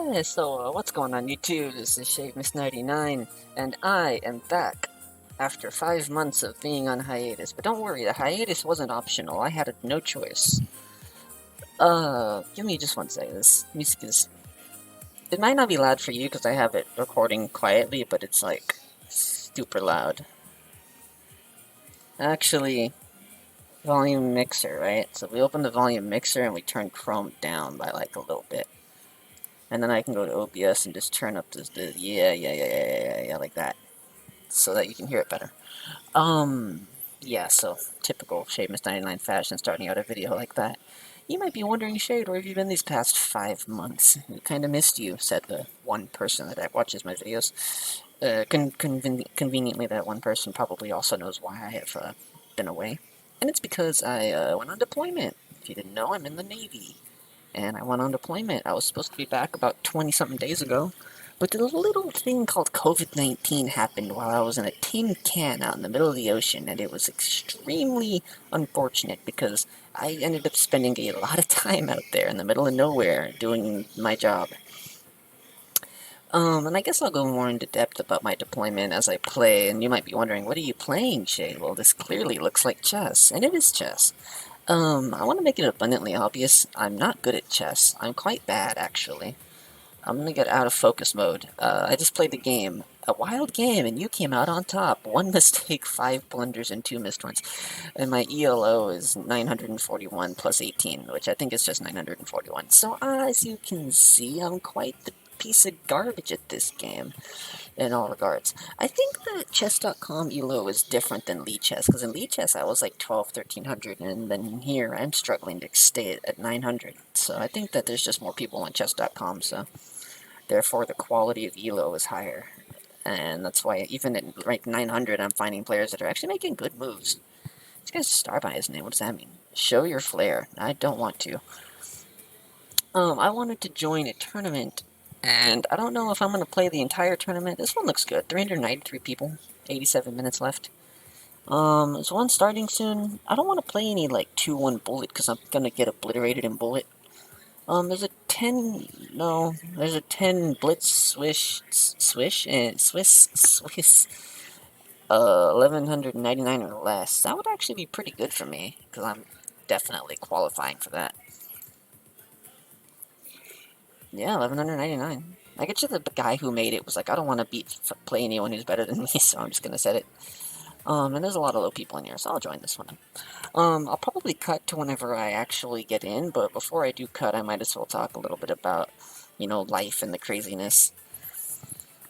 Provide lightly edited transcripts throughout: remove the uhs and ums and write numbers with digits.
Hey, so what's going on YouTube? This is Shavemas99, and I am back after 5 months of being on hiatus. But don't worry, the hiatus wasn't optional. I had no choice. Give me just one second. This music is... It might not be loud for you because I have it recording quietly, but it's like super loud. Actually, volume mixer, right? So we open the volume mixer and we turn Chrome down by like a little bit. And then I can go to OBS and just turn up yeah, like that, so that you can hear it better. Yeah, so typical Shademas99 fashion, starting out a video like that. You might be wondering, Shade, where have you been these past 5 months? We kind of missed you, said the one person that watches my videos. Conveniently, that one person probably also knows why I have been away. And it's because I went on deployment. If you didn't know, I'm in the Navy. And I went on deployment. I was supposed to be back about 20-something days ago. But the little thing called COVID-19 happened while I was in a tin can out in the middle of the ocean, and it was extremely unfortunate because I ended up spending a lot of time out there in the middle of nowhere doing my job. And I guess I'll go more into depth about my deployment as I play, and you might be wondering, what are you playing, Shay? Well, this clearly looks like chess, and it is chess. I want to make it abundantly obvious, I'm not good at chess. I'm quite bad, actually. I'm gonna get out of focus mode. I just played the game. A wild game, and you came out on top. One mistake, 5 blunders, and 2 missed ones. And my ELO is 941 plus 18, which I think is just 941. So, as you can see, I'm quite the piece of garbage at this game, in all regards. I think that chess.com ELO is different than Lichess, because in Lichess I was like 12, 1300, and then here I'm struggling to stay at 900. So I think that there's just more people on chess.com, so... Therefore, the quality of ELO is higher. And that's why even at rank 900, I'm finding players that are actually making good moves. This guy's star by his name. What does that mean? Show your flair. I don't want to. I wanted to join a tournament, and I don't know if I'm going to play the entire tournament. This one looks good. 393 people. 87 minutes left. Is one starting soon? I don't want to play any, like, 2-1 bullet, because I'm going to get obliterated in bullet. There's a 10, no, there's a 10 Blitz and Swiss, 1199 or less. That would actually be pretty good for me, because I'm definitely qualifying for that. Yeah, 1199. I get you the guy who made it was like, I don't want to play anyone who's better than me, so I'm just gonna set it. And there's a lot of low people in here, so I'll join this one. I'll probably cut to whenever I actually get in, but before I do cut, I might as well talk a little bit about, you know, life and the craziness.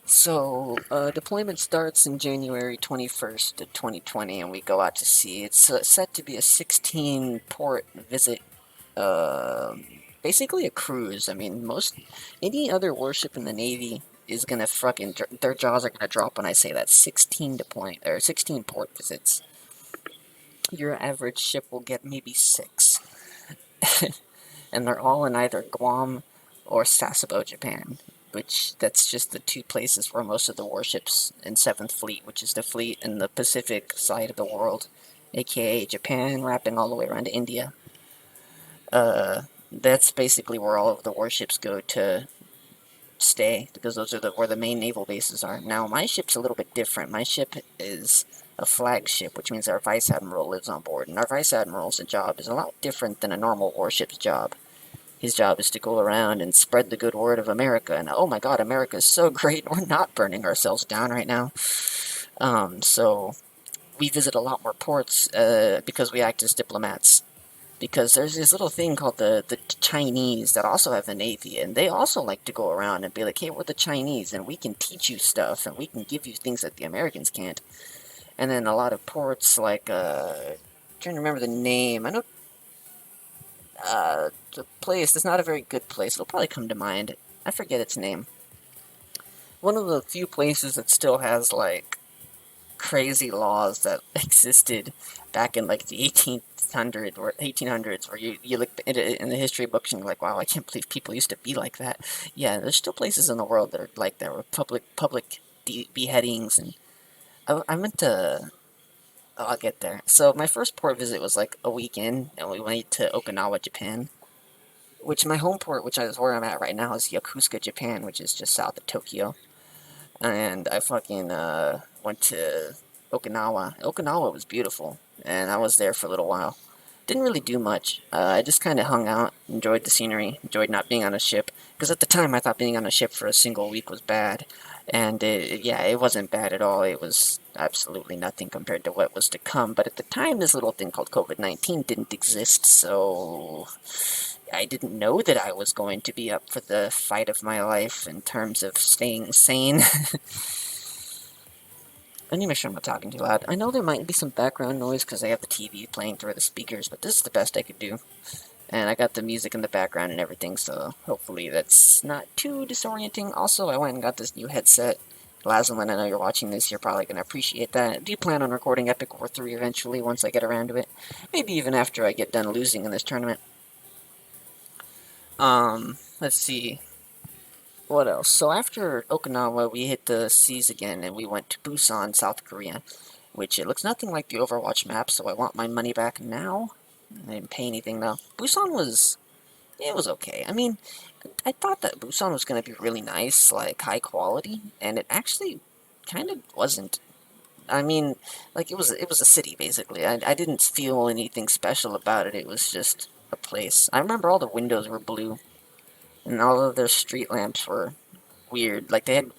So, deployment starts in January 21st of 2020, and we go out to sea. It's set to be a 16-port visit, basically a cruise. I mean, any other warship in the Navy is gonna their jaws are gonna drop when I say that. 16 port visits. Your average ship will get maybe 6. And they're all in either Guam or Sasebo, Japan, which that's just the 2 places where most of the warships in 7th Fleet, which is the fleet in the Pacific side of the world, aka Japan, wrapping all the way around to India. That's basically where all of the warships go to stay, because those are where the main naval bases are. Now, my ship's a little bit different. My ship is a flagship, which means our Vice Admiral lives on board, and our Vice Admiral's job is a lot different than a normal warship's job. His job is to go around and spread the good word of America, and oh my god, America is so great, we're not burning ourselves down right now. So we visit a lot more ports because we act as diplomats. Because there's this little thing called the Chinese that also have a navy, and they also like to go around and be like, hey, we're the Chinese, and we can teach you stuff, and we can give you things that the Americans can't. And then a lot of ports, like, trying to remember the name, I know, the place, it's not a very good place, it'll probably come to mind, I forget its name. One of the few places that still has, like, crazy laws that existed back in like the 1800s, where you look in the history books and you're like, wow, I can't believe people used to be like that. Yeah, there's still places in the world that are like that, with public beheadings, and I meant to. Oh, I'll get there. So my first port visit was like a weekend, and we went to Okinawa, Japan. which my home port, which is where I'm at right now, is Yokosuka, Japan, which is just south of Tokyo. And I fucking went to Okinawa. Okinawa was beautiful, and I was there for a little while. Didn't really do much. I just kind of hung out, enjoyed the scenery, enjoyed not being on a ship. Because at the time, I thought being on a ship for a single week was bad. And yeah, it wasn't bad at all. It was absolutely nothing compared to what was to come. But at the time, this little thing called COVID-19 didn't exist, so I didn't know that I was going to be up for the fight of my life in terms of staying sane. I need to make sure I'm not talking too loud. I know there might be some background noise because I have the TV playing through the speakers, but this is the best I could do. And I got the music in the background and everything, so hopefully that's not too disorienting. Also, I went and got this new headset. Lazlin, I know you're watching this, you're probably going to appreciate that. Do you plan on recording Epic War 3 eventually once I get around to it? Maybe even after I get done losing in this tournament. Let's see. What else? So after Okinawa, we hit the seas again, and we went to Busan, South Korea, which it looks nothing like the Overwatch map, so I want my money back now. I didn't pay anything, though. Busan was... it was okay. I mean, I thought that Busan was going to be really nice, like, high quality, and it actually kind of wasn't. I mean, like, it was a city, basically. I didn't feel anything special about it. It was just a place. I remember all the windows were blue, and all of their street lamps were weird. Like, they had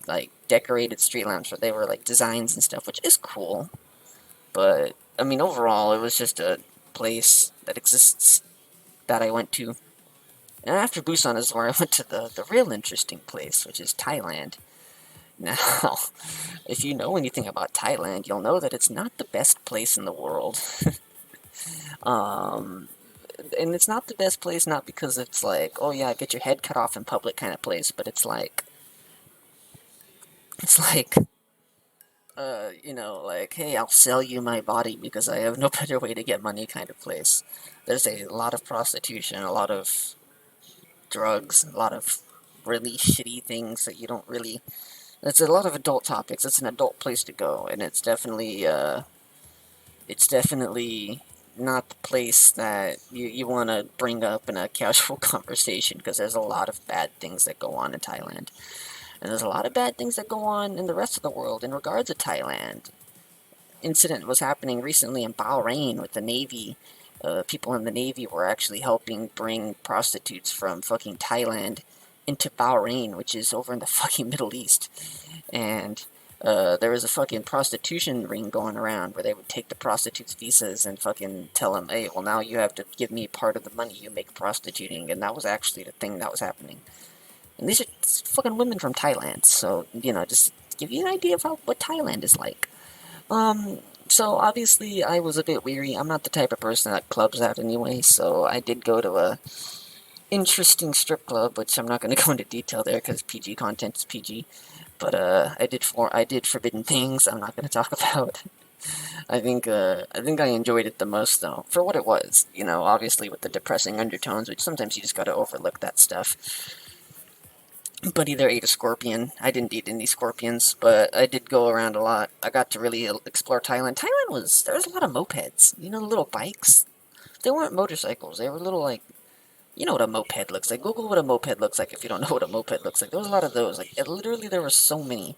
like decorated street lamps where they were like designs and stuff, which is cool. But I mean, overall, it was just a place that exists that I went to. And after Busan is where I went to the real interesting place, which is Thailand. Now, if you know anything about Thailand, you'll know that it's not the best place in the world. um, and it's not the best place not because it's like, oh yeah, get your head cut off in public kind of place, but it's like like, hey, I'll sell you my body because I have no better way to get money kind of place. There's a lot of prostitution, a lot of drugs, a lot of really shitty things that you don't really... It's a lot of adult topics. It's an adult place to go, and it's definitely not the place that you want to bring up in a casual conversation because there's a lot of bad things that go on in Thailand. And there's a lot of bad things that go on in the rest of the world in regards to Thailand. Incident was happening recently in Bahrain with the Navy. People in the Navy were actually helping bring prostitutes from fucking Thailand into Bahrain, which is over in the fucking Middle East. And there was a fucking prostitution ring going around where they would take the prostitutes' visas and fucking tell them, hey, well, now you have to give me part of the money you make prostituting. And that was actually the thing that was happening. And these are fucking women from Thailand, so, just to give you an idea of what Thailand is like. So obviously I was a bit weary. I'm not the type of person that clubs out anyway, so I did go to a interesting strip club, which I'm not going to go into detail there because PG content is PG. But I did forbidden things I'm not going to talk about. I think I enjoyed it the most though, for what it was. Obviously with the depressing undertones, which sometimes you just got to overlook that stuff. Buddy there ate a scorpion. I didn't eat any scorpions, but I did go around a lot. I got to really explore Thailand. There was a lot of mopeds. The little bikes? They weren't motorcycles. They were little, like, you know what a moped looks like. Google what a moped looks like if you don't know what a moped looks like. There was a lot of those. Like, literally there were so many.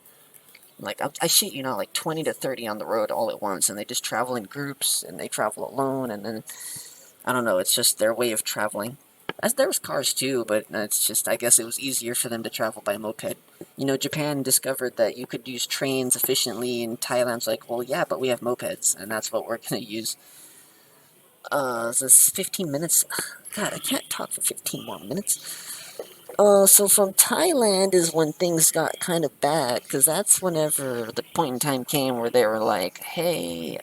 Like, I shit you not, like 20 to 30 on the road all at once, and they just travel in groups, and they travel alone, and then, I don't know, it's just their way of traveling. There was cars too, but it's just, I guess it was easier for them to travel by moped. Japan discovered that you could use trains efficiently, and Thailand's like, well, yeah, but we have mopeds, and that's what we're gonna use. Is this 15 minutes? God, I can't talk for 15 more minutes. So from Thailand is when things got kind of bad, because that's whenever the point in time came where they were like, hey,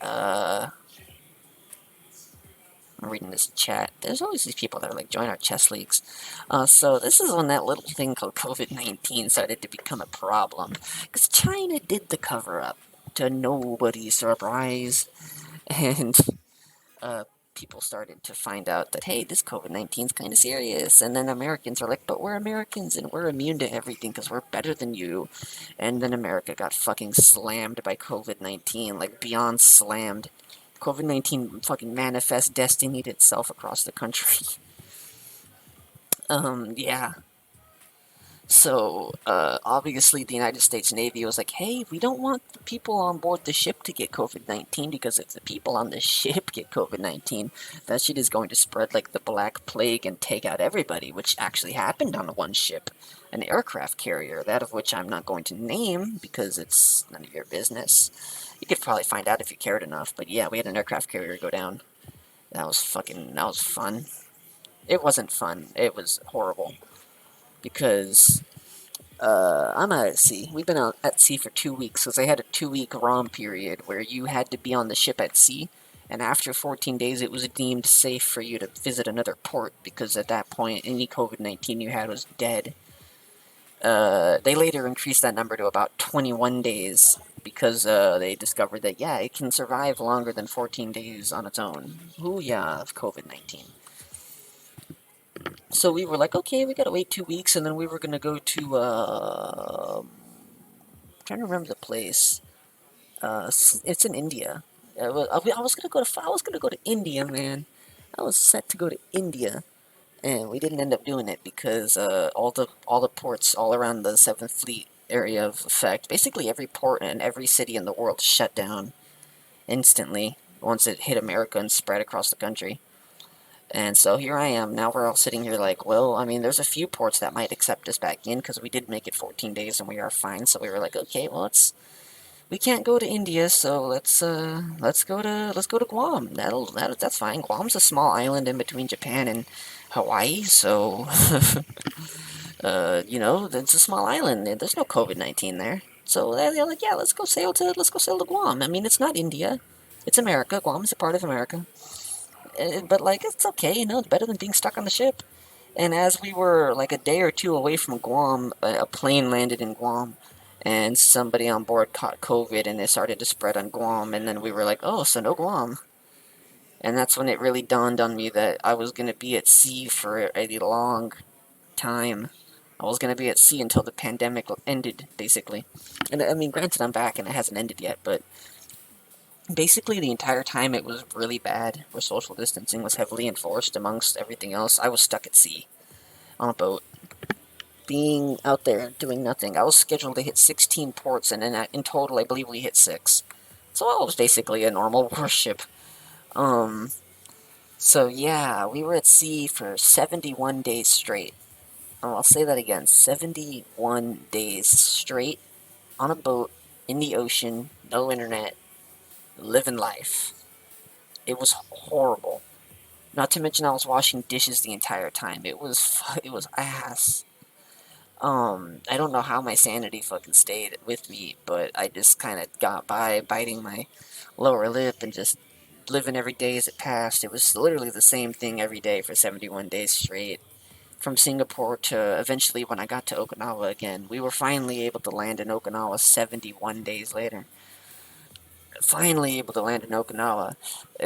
I'm reading this chat. There's always these people that are like, join our chess leagues. So this is when that little thing called COVID-19 started to become a problem. Because China did the cover-up, to nobody's surprise. And people started to find out that, hey, this COVID-19 is kind of serious. And then Americans are like, but we're Americans and we're immune to everything because we're better than you. And then America got fucking slammed by COVID-19, like beyond slammed. COVID-19 fucking manifest destinied itself across the country. Yeah. So, obviously, the United States Navy was like, hey, we don't want the people on board the ship to get COVID-19 because if the people on the ship get COVID-19, that shit is going to spread like the Black Plague and take out everybody, which actually happened on one ship, an aircraft carrier, that of which I'm not going to name because it's none of your business. You could probably find out if you cared enough, but yeah, we had an aircraft carrier go down. That was fun. It wasn't fun. It was horrible because I'm out at sea. We've been out at sea for 2 weeks because I had a 2 week ROM period where you had to be on the ship at sea, and after 14 days, it was deemed safe for you to visit another port because at that point, any COVID-19 you had was dead. They later increased that number to about 21 days because they discovered that, yeah, it can survive longer than 14 days on its own. Ooh, yeah, of COVID-19. So we were like, okay, we gotta wait 2 weeks, and then we were gonna go to, I'm trying to remember the place. It's in India. I was gonna go to India, man. I was set to go to India, and we didn't end up doing it because all the ports all around the Seventh Fleet area of effect, basically every port and every city in the world shut down instantly once it hit America and spread across the country. And so here I am. Now we're all sitting here like, well, I mean, there's a few ports that might accept us back in because we did make it 14 days and we are fine. So we were like, okay, well, we can't go to India, so let's go to Guam. That's fine. Guam's a small island in between Japan and Hawaii, so it's a small island. There's no COVID-19 there. So they're like, yeah, let's go sail to Guam. I mean, it's not India, it's America. Guam is a part of America, but like it's okay, it's better than being stuck on the ship. And as we were like a day or two away from Guam, a plane landed in Guam, and somebody on board caught COVID, and it started to spread on Guam. And then we were like, oh, so no Guam. And that's when it really dawned on me that I was going to be at sea for a long time. I was going to be at sea until the pandemic ended, basically. And I mean, granted, I'm back and it hasn't ended yet, but basically the entire time it was really bad, where social distancing was heavily enforced amongst everything else. I was stuck at sea on a boat, being out there doing nothing. I was scheduled to hit 16 ports, and in total, I believe we hit 6. So I was basically a normal warship. Um, so yeah, we were at sea for 71 days straight. I'll say that again, 71 days straight on a boat in the ocean, no internet, living life. It was horrible. Not to mention I was washing dishes the entire time. It was ass. I don't know how my sanity fucking stayed with me, but I just kind of got by biting my lower lip and just living every day as it passed. It was literally the same thing every day for 71 days straight. From Singapore to eventually when I got to Okinawa again. We were finally able to land in Okinawa 71 days later. Finally able to land in Okinawa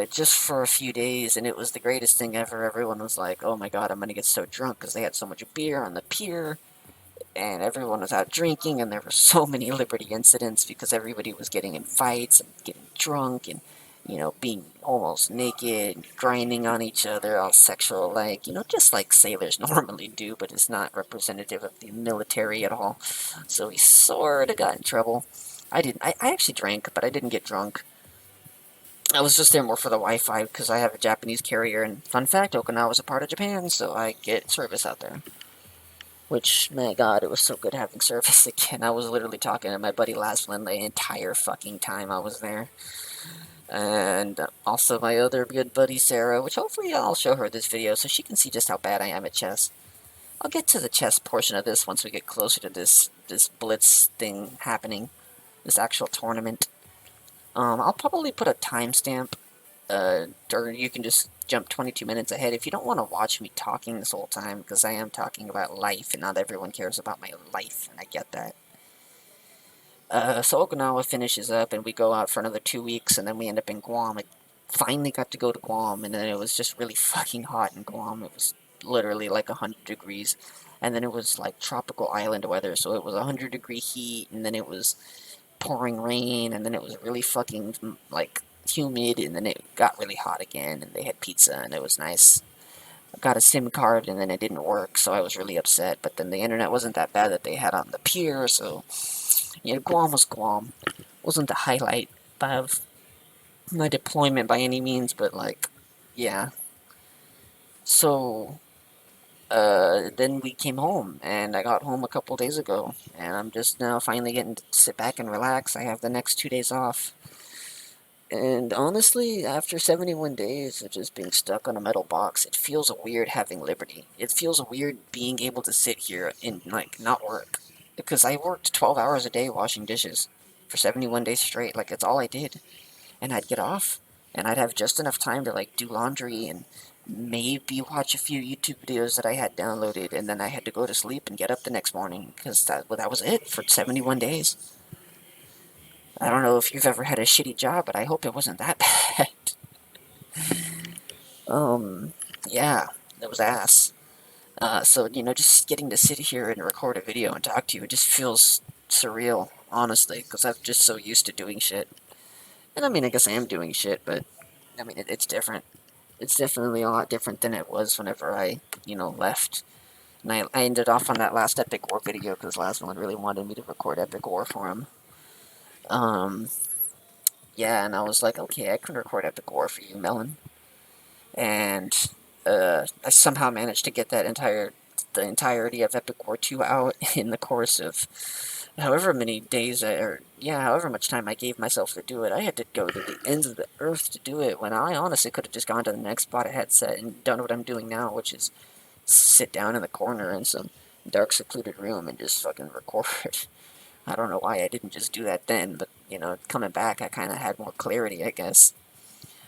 just for a few days, and it was the greatest thing ever. Everyone was like, oh my god, I'm gonna get so drunk because they had so much beer on the pier, and everyone was out drinking, and there were so many Liberty incidents because everybody was getting in fights and getting drunk and, being almost naked, grinding on each other, all sexual like, just like sailors normally do, but it's not representative of the military at all. So we sort of got in trouble. I didn't. I actually drank, but I didn't get drunk. I was just there more for the Wi-Fi because I have a Japanese carrier, and fun fact, Okinawa is a part of Japan, so I get service out there. Which, my god, it was so good having service again. I was literally talking to my buddy Laszlo the entire fucking time I was there. And also my other good buddy Sarah, which hopefully I'll show her this video so she can see just how bad I am at chess. I'll get to the chess portion of this once we get closer to this blitz thing happening. This actual tournament. I'll probably put a timestamp, or you can just jump 22 minutes ahead if you don't want to watch me talking this whole time, because I am talking about life, and not everyone cares about my life, and I get that. So Okinawa finishes up, and we go out for another 2 weeks, and then we end up in Guam. I finally got to go to Guam, and then it was just really fucking hot in Guam. It was literally like 100 degrees, and then it was like tropical island weather, so it was 100-degree heat, and then it was pouring rain, and then it was really fucking, like, humid, and then it got really hot again, and they had pizza, and it was nice. I got a SIM card and then it didn't work, so I was really upset. But then the internet wasn't that bad that they had on the pier, so Guam was Guam. Wasn't the highlight of my deployment by any means, but like, yeah. So then we came home, and I got home a couple days ago, and I'm just now finally getting to sit back and relax. I have the next 2 days off. And honestly, after 71 days of just being stuck on a metal box, it feels weird having liberty. It feels weird being able to sit here and, like, not work. Because I worked 12 hours a day washing dishes for 71 days straight. Like, it's all I did. And I'd get off, and I'd have just enough time to, like, do laundry and maybe watch a few YouTube videos that I had downloaded, and then I had to go to sleep and get up the next morning, because that was it for 71 days. I don't know if you've ever had a shitty job, but I hope it wasn't that bad. Um, yeah, that was ass. So, just getting to sit here and record a video and talk to you, it just feels surreal, honestly, because I'm just so used to doing shit. And I mean, I guess I am doing shit, but, I mean, it's different. It's definitely a lot different than it was whenever I, left. And I ended off on that last Epic War video, because last one really wanted me to record Epic War for him. Um, yeah, and I was like, okay, I can record Epic War for you, Melon. And I somehow managed to get the entirety of Epic War 2 out in the course of however many days, however much time I gave myself to do it. I had to go to the ends of the earth to do it, when I honestly could have just gone to the next, bought a headset, and done what I'm doing now, which is sit down in the corner in some dark, secluded room and just fucking record. I don't know why I didn't just do that then, but, coming back, I kind of had more clarity, I guess.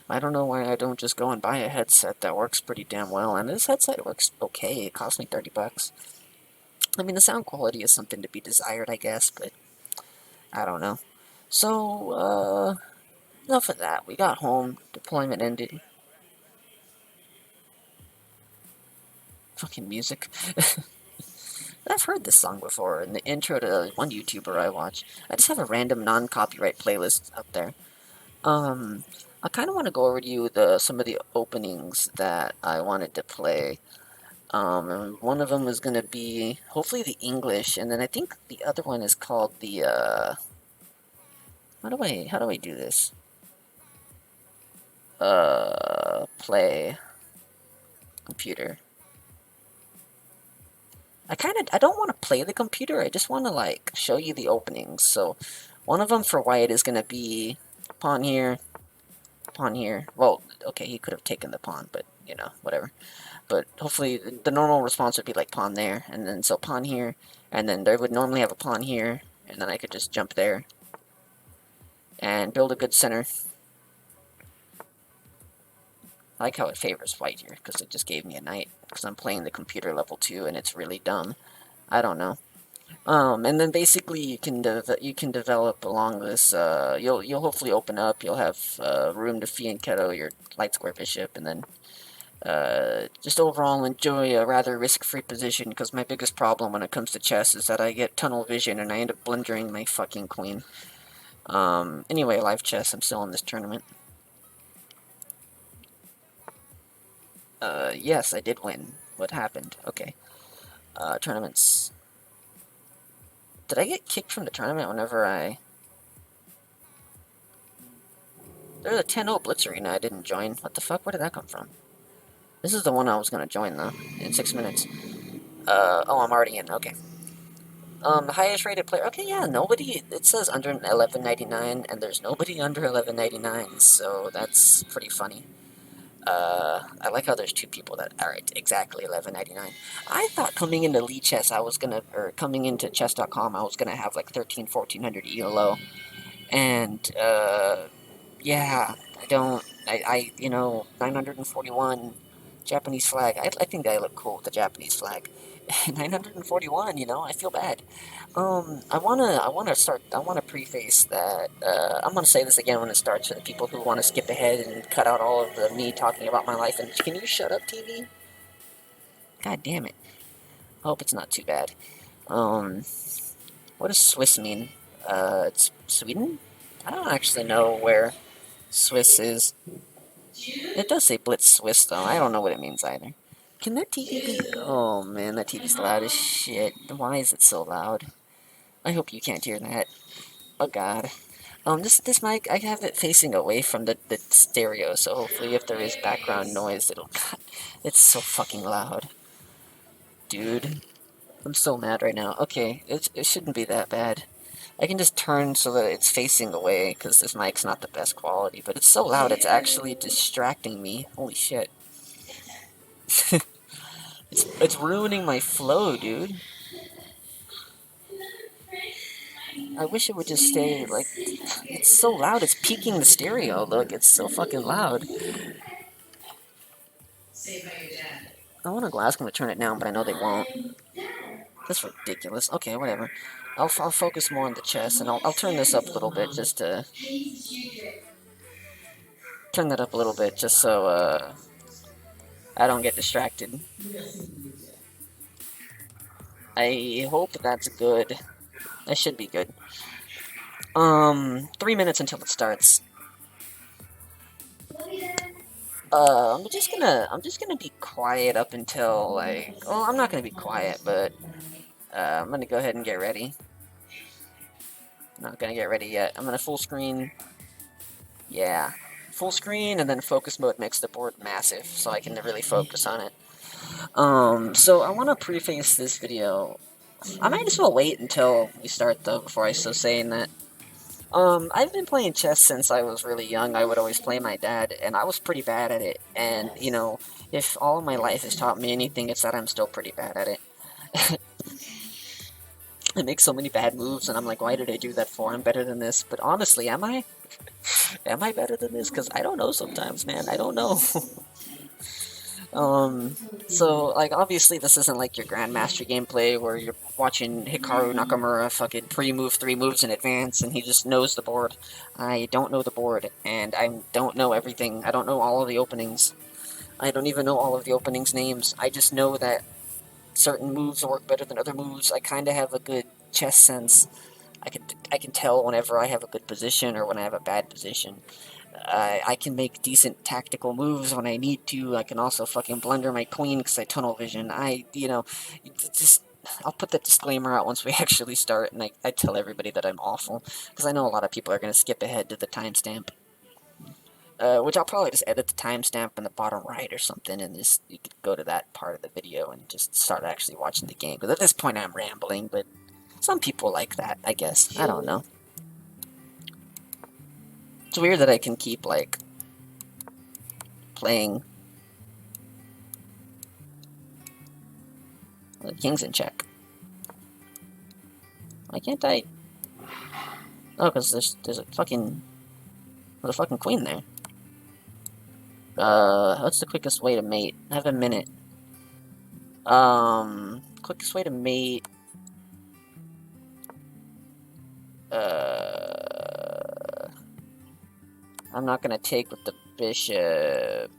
I don't know why I don't just go and buy a headset that works pretty damn well, and this headset works okay. It cost me $30. I mean, the sound quality is something to be desired, I guess, but I don't know. So, enough of that. We got home, deployment ended. Fucking music. I've heard this song before in the intro to one YouTuber I watch. I just have a random non-copyright playlist up there. I kind of want to go over to you some of the openings that I wanted to play. And one of them is going to be, hopefully, the English, and then I think the other one is called the, how do I do this? Play computer. I don't want to play the computer, I just want to, like, show you the openings. So, one of them for Wyatt is going to be pawn here, pawn here. Well, okay, he could have taken the pawn, but, whatever. But hopefully the normal response would be like pawn there, and then so pawn here, and then they would normally have a pawn here, and then I could just jump there and build a good center. I like how it favors white here, because it just gave me a knight, because I'm playing the computer level 2, and it's really dumb. I don't know. And then basically you can develop along this. You'll hopefully open up. You'll have room to fianchetto your light square bishop, and then just overall enjoy a rather risk-free position, because my biggest problem when it comes to chess is that I get tunnel vision and I end up blundering my fucking queen. Anyway, live chess, I'm still in this tournament. Yes, I did win. What happened? Okay. Tournaments. Did I get kicked from the tournament whenever I... There's a 10-0 Blitz Arena I didn't join. What the fuck? Where did that come from? This is the one I was gonna join, though, in 6 minutes. Oh, I'm already in. Okay. The highest rated player. Okay, yeah, nobody. It says under 1199, and there's nobody under 1199, so that's pretty funny. I like how there's two people that are at exactly 1199. I thought coming into Lee Chess, coming into chess.com, I was gonna have like 1400 ELO, and, yeah, I don't. 941 Japanese flag. I think I look cool with the Japanese flag. 941, I feel bad. I wanna preface that, I'm gonna say this again when it starts for the people who want to skip ahead and cut out all of me talking about my life, and can you shut up, TV? God damn it. I hope it's not too bad. What does Swiss mean? It's Sweden? I don't actually know where Swiss is. It does say Blitz Swiss, though. I don't know what it means either. Can that TV be... Oh man, that TV's loud as shit. Why is it so loud? I hope you can't hear that. Oh god. This mic, I have it facing away from the stereo, so hopefully if there is background noise, it'll cut. It's so fucking loud. Dude, I'm so mad right now. Okay, it shouldn't be that bad. I can just turn so that it's facing away, because this mic's not the best quality, but it's so loud it's actually distracting me. Holy shit. It's ruining my flow, dude. I wish it would just stay, like, it's so loud, it's peaking the stereo, look, it's so fucking loud. I want to ask them to turn it down, but I know they won't. That's ridiculous. Okay, whatever. I'll focus more on the chest, and I'll turn this up a little bit, just to... Turn that up a little bit, just so, I don't get distracted. I hope that's good. That should be good. 3 minutes until it starts. I'm just gonna be quiet up until, like, well, I'm not gonna be quiet, but, I'm gonna go ahead and get ready. Not gonna get ready yet. I'm gonna full screen. Yeah. Full screen, and then focus mode makes the board massive, so I can really focus on it. So I want to preface this video. I might as well wait until we start, though, before I start saying that. I've been playing chess since I was really young. I would always play my dad, and I was pretty bad at it. And, you know, if all of my life has taught me anything, it's that I'm still pretty bad at it. I make so many bad moves, and I'm like, why did I do that for? I'm better than this. But honestly, am I? Am I better than this? Because I don't know sometimes, man. I don't know. So, like, obviously this isn't like your Grandmaster gameplay where you're watching Hikaru Nakamura fucking pre-move 3 moves in advance and he just knows the board. I don't know the board, and I don't know everything. I don't know all of the openings. I don't even know all of the openings' names. I just know that certain moves work better than other moves. I kind of have a good chess sense. I can tell whenever I have a good position or when I have a bad position. I can make decent tactical moves when I need to. I can also fucking blunder my queen because I tunnel vision. You know, just... I'll put the disclaimer out once we actually start, and I tell everybody that I'm awful, because I know a lot of people are going to skip ahead to the timestamp. Which I'll probably just edit the timestamp in the bottom right or something, and just you could go to that part of the video and just start actually watching the game. Because at this point I'm rambling, but some people like that, I guess. I don't know. It's weird that I can keep, like, playing. The king's in check. Why can't I? Oh, because there's a fucking queen there. What's the quickest way to mate? I have a minute. Quickest way to mate. I'm not gonna take with the bishop.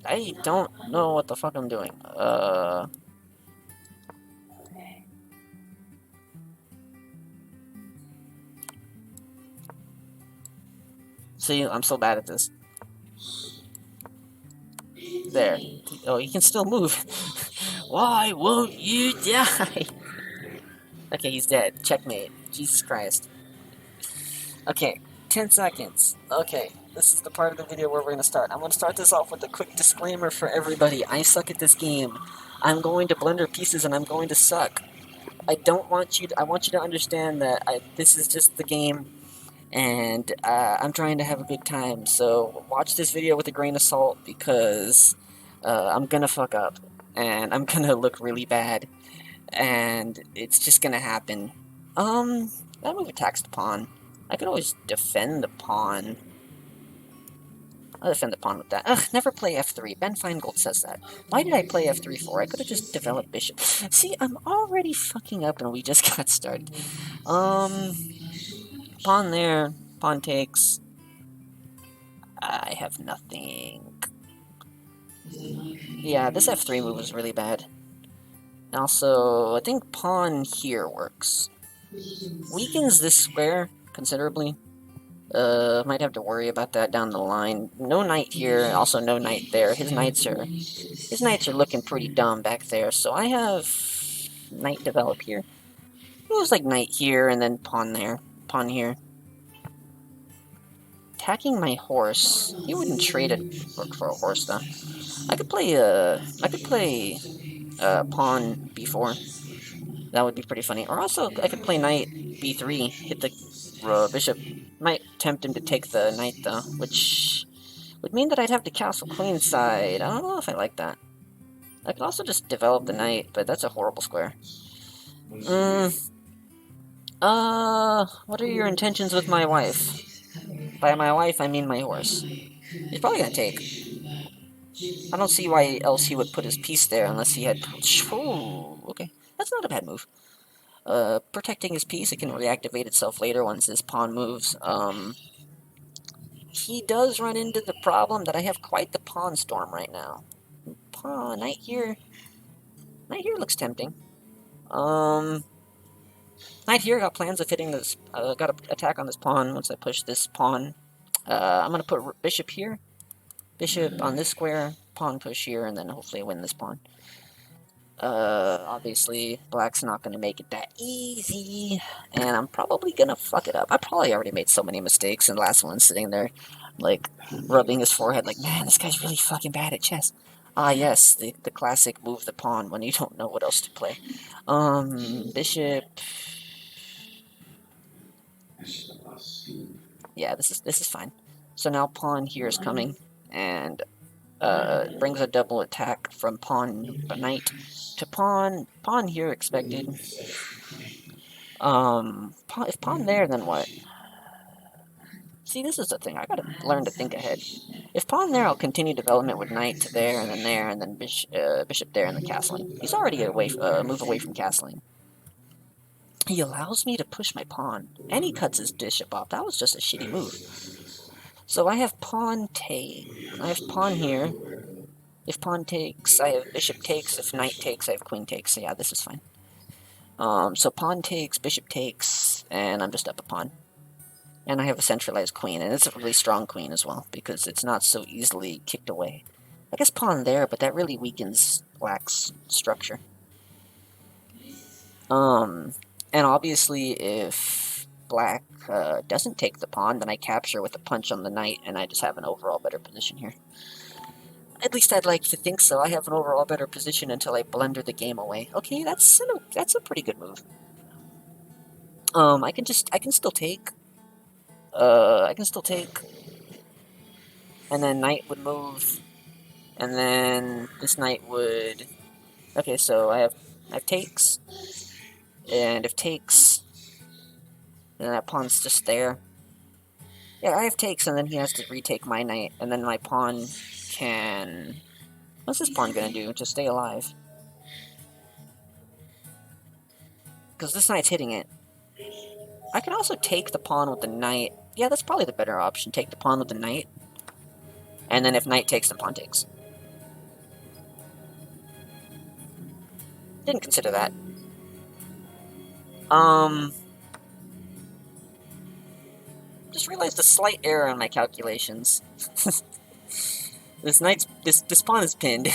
I don't know what the fuck I'm doing. See, I'm so bad at this. There. Oh, he can still move. Why won't you die? Okay, he's dead. Checkmate. Jesus Christ. Okay, 10 seconds. Okay, this is the part of the video where we're gonna start. I'm gonna start this off with a quick disclaimer for everybody. I suck at this game. I'm going to blunder pieces and I'm going to suck. I want you to understand that this is just the game, and I'm trying to have a good time. So watch this video with a grain of salt, because I'm gonna fuck up, and I'm gonna look really bad, and it's just gonna happen. That move attacks the pawn. I could always defend the pawn. I'll defend the pawn with that. Ugh, never play f3. Ben Feingold says that. Why did I play f3 for? I could have just developed bishop. See, I'm already fucking up and we just got started. Pawn there. Pawn takes. I have nothing. Yeah, this f3 move was really bad. Also, I think pawn here works. Weakens this square considerably. Might have to worry about that down the line. No knight here, also no knight there. His knights are looking pretty dumb back there, so I have knight develop here. It was like knight here and then pawn there, pawn here. Attacking my horse. He wouldn't trade a rook for a horse though. I could play pawn b4. That would be pretty funny. Or also I could play knight b3, hit the bishop. Might tempt him to take the knight though, which would mean that I'd have to castle queenside. I don't know if I like that. I could also just develop the knight, but that's a horrible square. What are your intentions with my wife? By my wife, I mean my horse. He's probably gonna take. I don't see why else he would put his piece there unless he had... Ooh, okay. That's not a bad move. Protecting his piece, it can reactivate itself later once his pawn moves. He does run into the problem that I have quite the pawn storm right now. Pawn, knight here. Knight here looks tempting. Knight here got plans of hitting this, got an attack on this pawn once I push this pawn. I'm gonna put bishop here. Bishop on this square, pawn push here, and then hopefully I win this pawn. Obviously, black's not gonna make it that easy, and I'm probably gonna fuck it up. I probably already made so many mistakes, and the last one's sitting there, like, rubbing his forehead like, man, this guy's really fucking bad at chess. Ah, yes, the classic move the pawn when you don't know what else to play. Bishop... Yeah, this is fine. So now pawn here is coming, and brings a double attack from pawn knight to pawn. Pawn here expected. If pawn there, then what? See, this is the thing. I gotta learn to think ahead. If pawn there, I'll continue development with knight to there, and then bishop there, and then castling. He's already away, move away from castling. He allows me to push my pawn, and he cuts his bishop off. That was just a shitty move. So I have pawn take. I have pawn here. If pawn takes, I have bishop takes. If knight takes, I have queen takes. So yeah, this is fine. So pawn takes, bishop takes, and I'm just up a pawn. And I have a centralized queen, and it's a really strong queen as well, because it's not so easily kicked away. I guess pawn there, but that really weakens black's structure. And obviously if black doesn't take the pawn, then I capture with a punch on the knight, and I just have an overall better position here. At least I'd like to think so. I have an overall better position until I blunder the game away. Okay, that's a pretty good move. I can still take. I can still take. And then knight would move. And then this knight would... Okay, so I have takes. And if takes, then that pawn's just there. Yeah, I have takes, and then he has to retake my knight, and then my pawn can... What's this pawn gonna do? Just stay alive. Because this knight's hitting it. I can also take the pawn with the knight. Yeah, that's probably the better option. Take the pawn with the knight. And then if knight takes, then pawn takes. Didn't consider that. Just realized a slight error in my calculations. This pawn is pinned.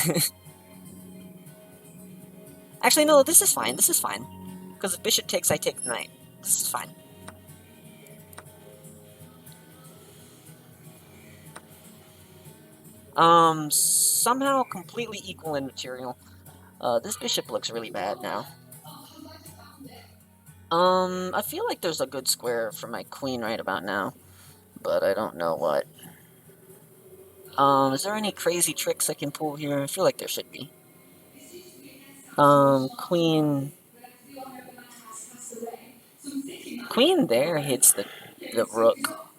Actually, no, this is fine. This is fine. Because if bishop takes, I take the knight. This is fine. Somehow completely equal in material. This bishop looks really bad now. I feel like there's a good square for my queen right about now, but I don't know what. Is there any crazy tricks I can pull here? I feel like there should be. Queen... Queen there hits the rook,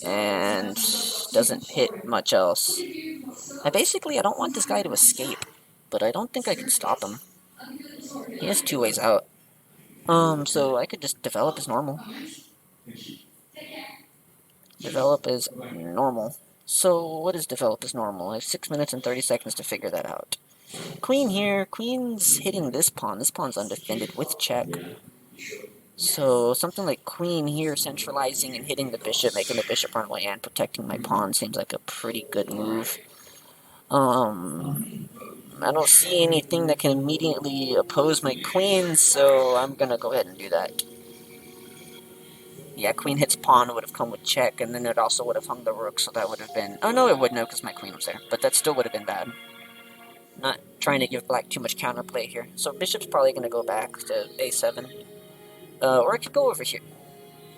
and doesn't hit much else. I don't want this guy to escape, but I don't think I can stop him. He has two ways out. So I could just develop as normal. Develop as normal. So what is develop as normal? I have 6 minutes and 30 seconds to figure that out. Queen here. Queen's hitting this pawn. This pawn's undefended with check. So something like queen here, centralizing and hitting the bishop, making the bishop run away and protecting my pawn seems like a pretty good move. I don't see anything that can immediately oppose my queen, so I'm gonna go ahead and do that. Yeah, queen hits pawn would have come with check, and then it also would have hung the rook, so that would have been... Oh, no, it wouldn't have, because my queen was there, but that still would have been bad. Not trying to give black too much counterplay here. So bishop's probably going to go back to a7. Or I could go over here.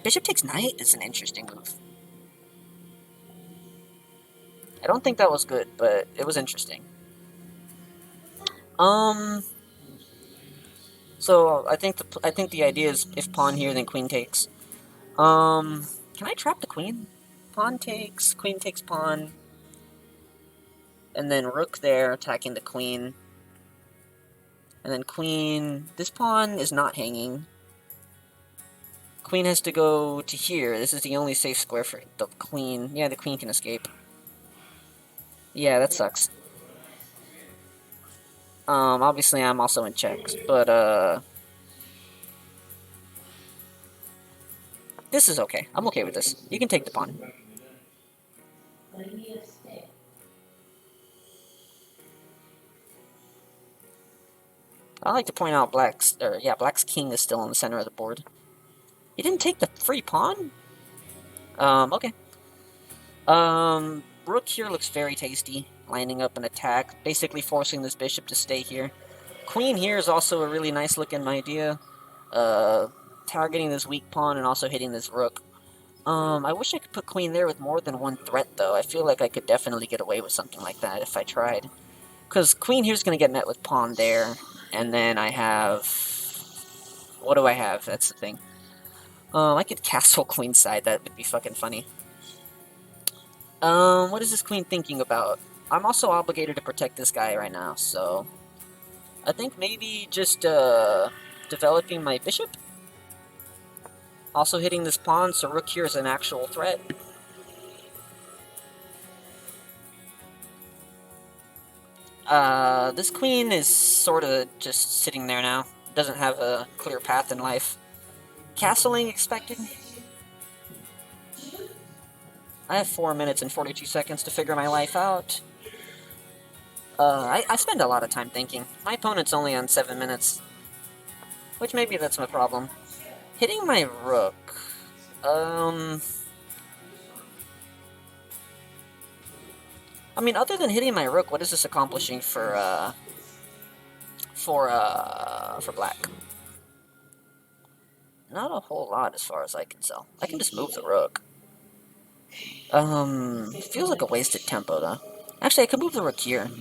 Bishop takes knight is an interesting move. I don't think that was good, but it was interesting. So I think the idea is if pawn here, then queen takes. Can I trap the queen? Pawn takes, queen takes pawn, and then rook there attacking the queen, and then queen. This pawn is not hanging. Queen has to go to here. This is the only safe square for the queen. Yeah, the queen can escape. Yeah, that sucks. Obviously I'm also in checks, but this is okay. I'm okay with this. You can take the pawn. I like to point out Black's king is still in the center of the board. He didn't take the free pawn? Okay. Rook here looks very tasty, lining up an attack, basically forcing this bishop to stay here. Queen here is also a really nice looking idea. Targeting this weak pawn and also hitting this rook. I wish I could put queen there with more than one threat, though. I feel like I could definitely get away with something like that if I tried. Because queen here's going to get met with pawn there, and then I have... What do I have? That's the thing. I could castle queenside. That would be fucking funny. What is this queen thinking about? I'm also obligated to protect this guy right now, so... I think maybe just, developing my bishop? Also hitting this pawn, so rook here is an actual threat. This queen is sort of just sitting there now. Doesn't have a clear path in life. Castling expected? I have 4 minutes and 42 seconds to figure my life out. I spend a lot of time thinking. My opponent's only on 7 minutes. Which maybe that's my problem. Hitting my rook. I mean, other than hitting my rook, what is this accomplishing for black? Not a whole lot as far as I can tell. I can just move the rook. Feels like a wasted tempo, though. Actually, I could move the rook here.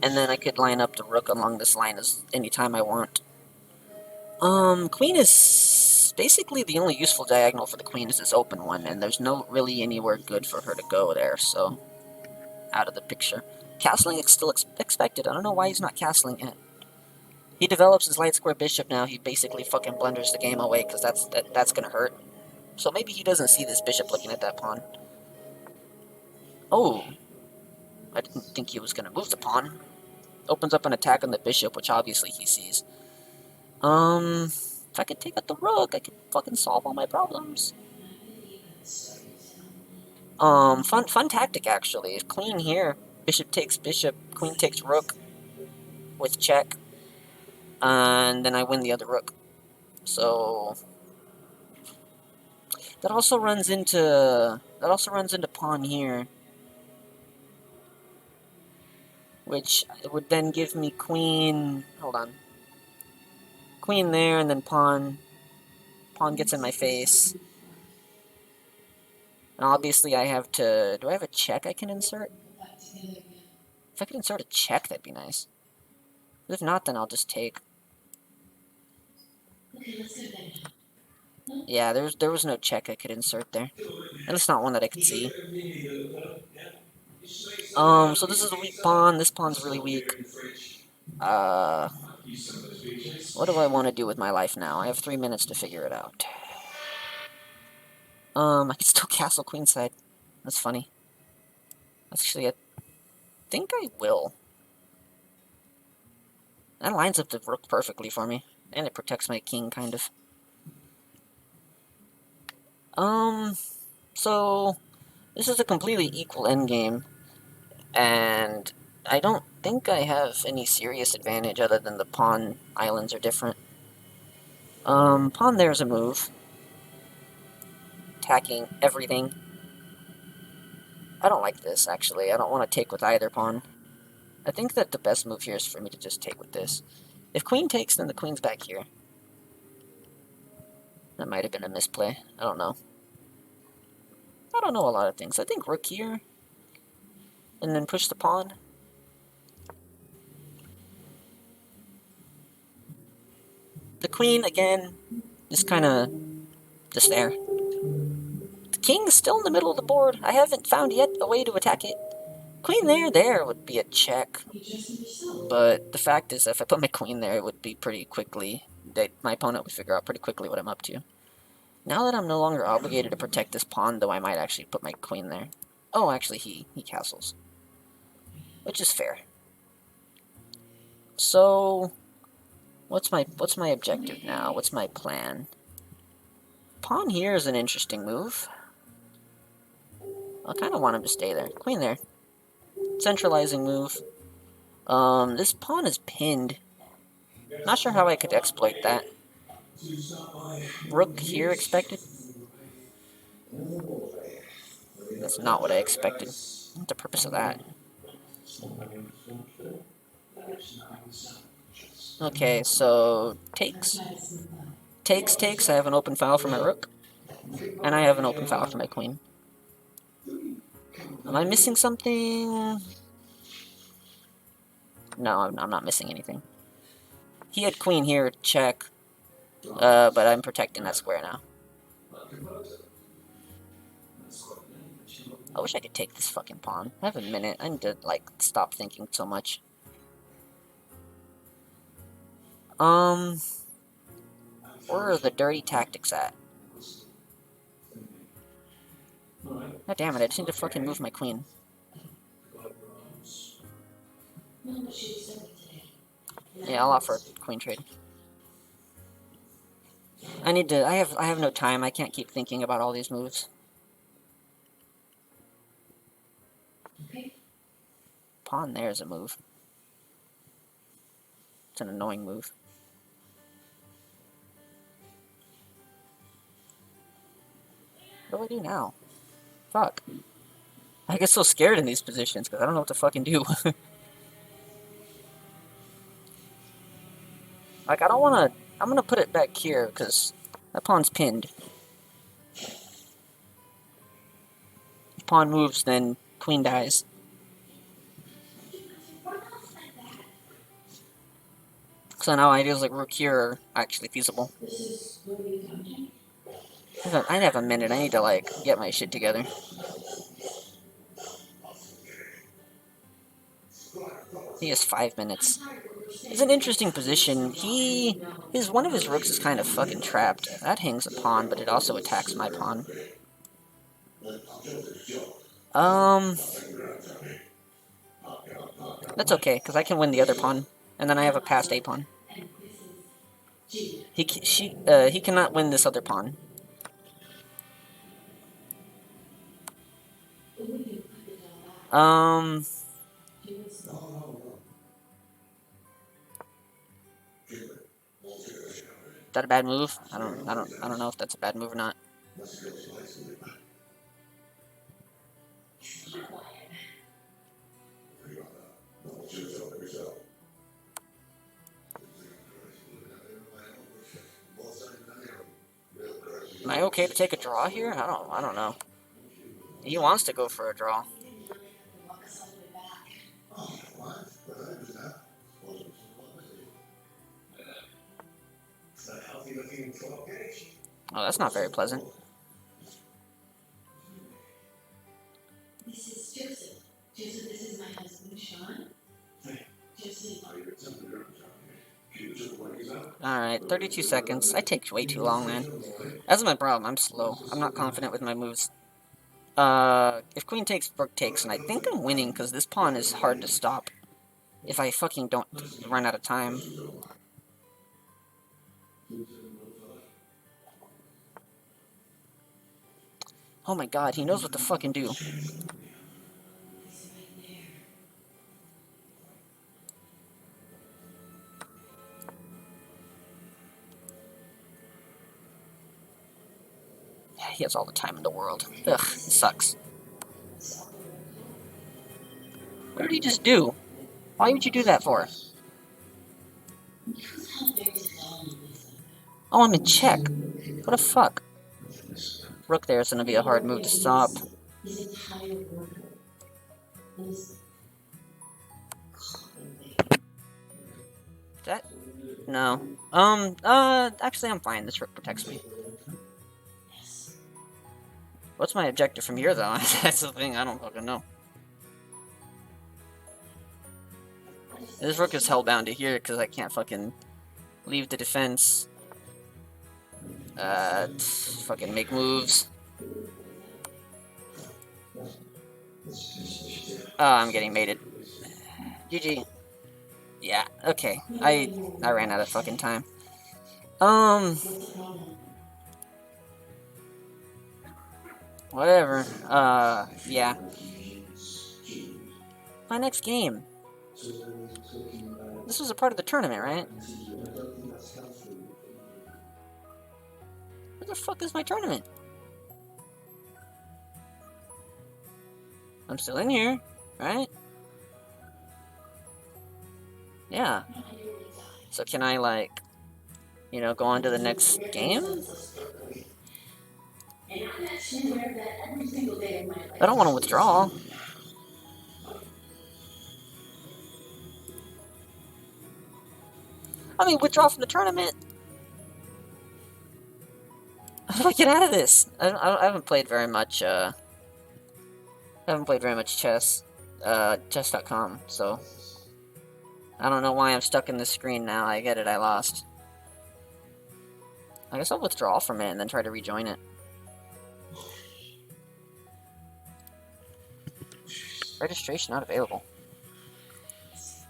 And then I could line up the rook along this line as anytime I want. Queen is basically the only useful diagonal for the queen is this open one, and there's no really anywhere good for her to go there, so... Out of the picture. Castling is still expected. I don't know why he's not castling yet. He develops his light square bishop now, he basically fucking blunders the game away, because that's gonna hurt. So maybe he doesn't see this bishop looking at that pawn. Oh! I didn't think he was gonna move the pawn. Opens up an attack on the bishop, which obviously he sees. If I could take out the rook, I could fucking solve all my problems. Fun tactic, actually. Queen here. Bishop takes bishop, queen takes rook with check. And then I win the other rook. So... That also runs into pawn here. Which would then give me queen... Hold on. Queen there, and then pawn. Pawn gets in my face. And obviously I have to... Do I have a check I can insert? If I could insert a check, that'd be nice. If not, then I'll just take. Yeah, there was no check I could insert there. At least not one that I could see. So this is a weak pawn. This pawn's really weak. What do I want to do with my life now? I have 3 minutes to figure it out. I can still castle queenside. That's funny. Actually, I think I will. That lines up the rook perfectly for me. And it protects my king, kind of. So this is a completely equal endgame, and I don't think I have any serious advantage other than the pawn islands are different. Pawn there's a move. Attacking everything. I don't like this, actually. I don't want to take with either pawn. I think that the best move here is for me to just take with this. If queen takes, then the queen's back here. That might have been a misplay. I don't know. I don't know a lot of things. I think rook here, and then push the pawn. The queen, again, just kind of just there. The king is still in the middle of the board. I haven't found yet a way to attack it. Queen there would be a check. But the fact is, if I put my queen there, it would be pretty quickly. My opponent would figure out pretty quickly what I'm up to. Now that I'm no longer obligated to protect this pawn, though, I might actually put my queen there. Oh, actually, he castles. Which is fair. So, what's my objective now? What's my plan? Pawn here is an interesting move. I kind of want him to stay there. Queen there. Centralizing move. This pawn is pinned. Not sure how I could exploit that. Rook here expected. That's not what I expected. What's the purpose of that? Okay, so takes. Takes. I have an open file for my rook. And I have an open file for my queen. Am I missing something? No, I'm not missing anything. He had queen here, check. But I'm protecting that square now. I wish I could take this fucking pawn. I have a minute. I need to, like, stop thinking so much. Where are the dirty tactics at? God damn it, I just need to fucking move my queen. Yeah, I'll offer a queen trade. I have no time. I can't keep thinking about all these moves. Pawn there is a move. It's an annoying move. What do I do now? Fuck. I get so scared in these positions because I don't know what to fucking do. Like, I don't want to... I'm going to put it back here because that pawn's pinned. If pawn moves, then queen dies. So now ideas like rook here are actually feasible. I have a minute. I need to, like, get my shit together. He has 5 minutes. It's an interesting position. One of his rooks is kind of fucking trapped. That hangs a pawn, but it also attacks my pawn. That's okay, because I can win the other pawn. And then I have a passed A pawn. He cannot win this other pawn. Is that a bad move? I don't know if that's a bad move or not. Am I okay to take a draw here? I don't know. He wants to go for a draw. Oh, that's not very pleasant. This is Joseph. Joseph, this is my husband, Sean. Joseph. Alright, 32 seconds. I take way too long, man. That's my problem. I'm slow. I'm not confident with my moves. If queen takes, rook takes, and I think I'm winning because this pawn is hard to stop if I fucking don't run out of time. Oh my god, he knows what to fucking do. He's right there. He has all the time in the world. Ugh, it sucks. What did he just do? Why would you do that for? How big is Donald? Oh, I'm in check. What the fuck? Rook there is gonna be a hard move to stop. His entire world is That? No. Actually I'm fine. This rook protects me. What's my objective from here, though? That's the thing, I don't fucking know. This rook is hellbound to here, because I can't fucking leave the defense. Fucking make moves. Oh, I'm getting mated. GG. Yeah, okay. I ran out of fucking time. Whatever. Yeah. My next game. This was a part of the tournament, right? Where the fuck is my tournament? I'm still in here, right? Yeah. So can I, like, you know, go on to the next game? I don't want to withdraw. I mean, withdraw from the tournament. How do I get out of this? I haven't played very much, chess. Chess.com, so... I don't know why I'm stuck in this screen now. I get it, I lost. I guess I'll withdraw from it and then try to rejoin it. Registration not available.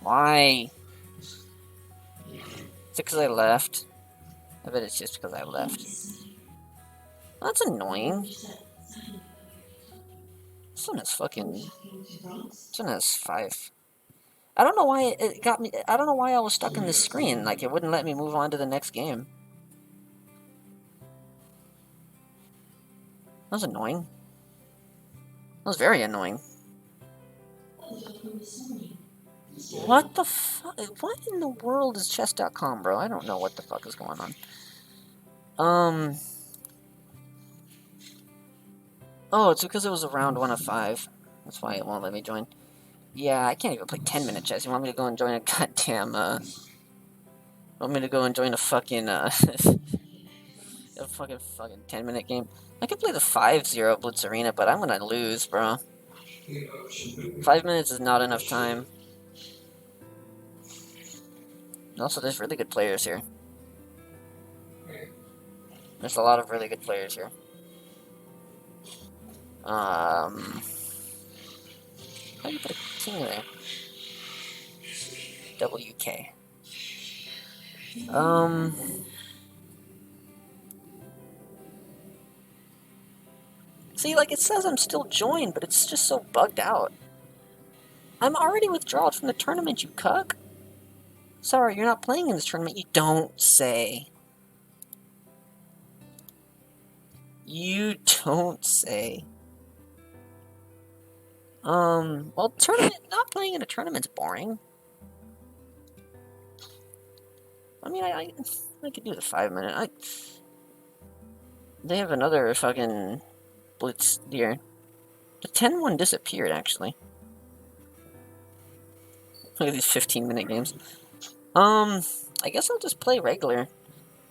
Why? Is it because I left? I bet it's just because I left. That's annoying. This one has fucking... This one has 5. I don't know why it got me... I don't know why I was stuck in this screen. Like, it wouldn't let me move on to the next game. That was annoying. That was very annoying. What the fuck? What in the world is chess.com, bro? I don't know what the fuck is going on. Oh, it's because it was a round 1 of 5. That's why it won't let me join. Yeah, I can't even play 10-minute chess. You want me to go and join a goddamn, want me to go and join a fucking, a fucking 10-minute game? I could play the 5-0 Blitz Arena, but I'm gonna lose, bro. 5 minutes is not enough time. Also, there's really good players here. There's a lot of really good players here. How do you put a king there? WK. See, like, it says I'm still joined, but it's just so bugged out. I'm already withdrawn from the tournament, you cuck. Sorry, you're not playing in this tournament. You don't say. You don't say. Well, tournament, not playing in a tournament's boring. I mean, I could do the 5-minute. They have another fucking blitz here. The 10-1 disappeared, actually. Look at these 15-minute games. I guess I'll just play regular,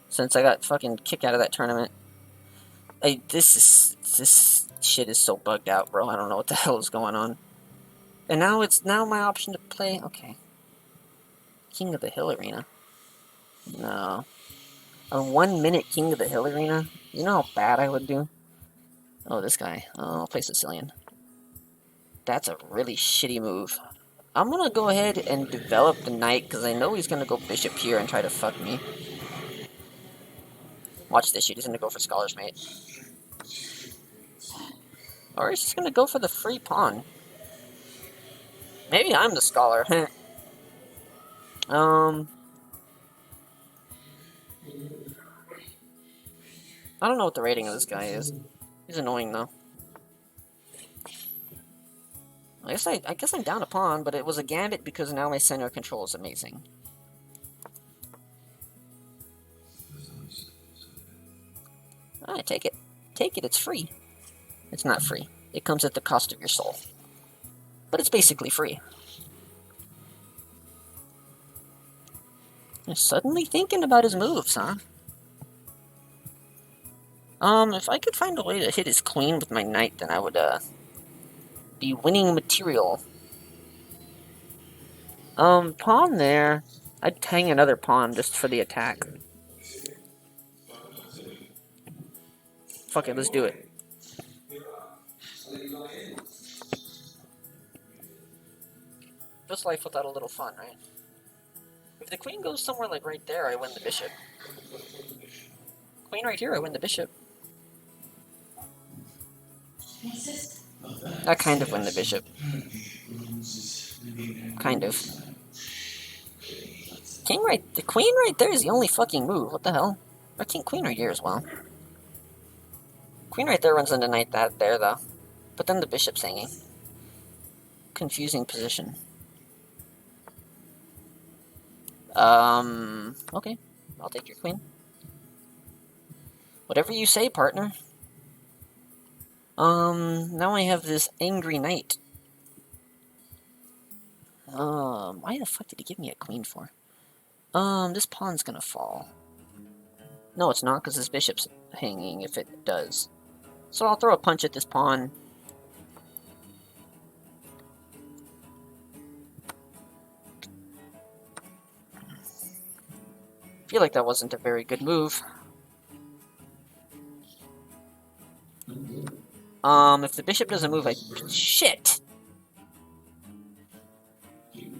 since I got fucking kicked out of that tournament. This shit is so bugged out, bro. I don't know what the hell is going on. And now it's my option to play. Okay. King of the Hill Arena. No. A 1-minute King of the Hill Arena? You know how bad I would do? Oh, this guy. Oh, I'll play Sicilian. That's a really shitty move. I'm gonna go ahead and develop the knight, because I know he's gonna go bishop here and try to fuck me. Watch this shit. He's gonna go for Scholar's Mate. Or he's just gonna go for the free pawn. Maybe I'm the Scholar. I don't know what the rating of this guy is. He's annoying though. I guess I'm down a pawn, but it was a gambit because now my center control is amazing. Alright, take it. Take it, it's free. It's not free. It comes at the cost of your soul. But it's basically free. He's suddenly thinking about his moves, huh? If I could find a way to hit his queen with my knight, then I would, be winning material. Pawn there. I'd hang another pawn just for the attack. Fuck it, let's do it. Just life without a little fun, right? If the queen goes somewhere like right there, I win the bishop. Queen right here, I win the bishop. I kind of win the bishop. Kind of. The queen right there is the only fucking move. What the hell? Or queen right here as well. Queen right there runs into knight that there though. But then the bishop's hanging. Confusing position. Okay. I'll take your queen. Whatever you say, partner. Now I have this angry knight. Why the fuck did he give me a queen for? This pawn's gonna fall. No, it's not, because this bishop's hanging if it does. So I'll throw a punch at this pawn. I feel like that wasn't a very good move. If the bishop doesn't move, shit!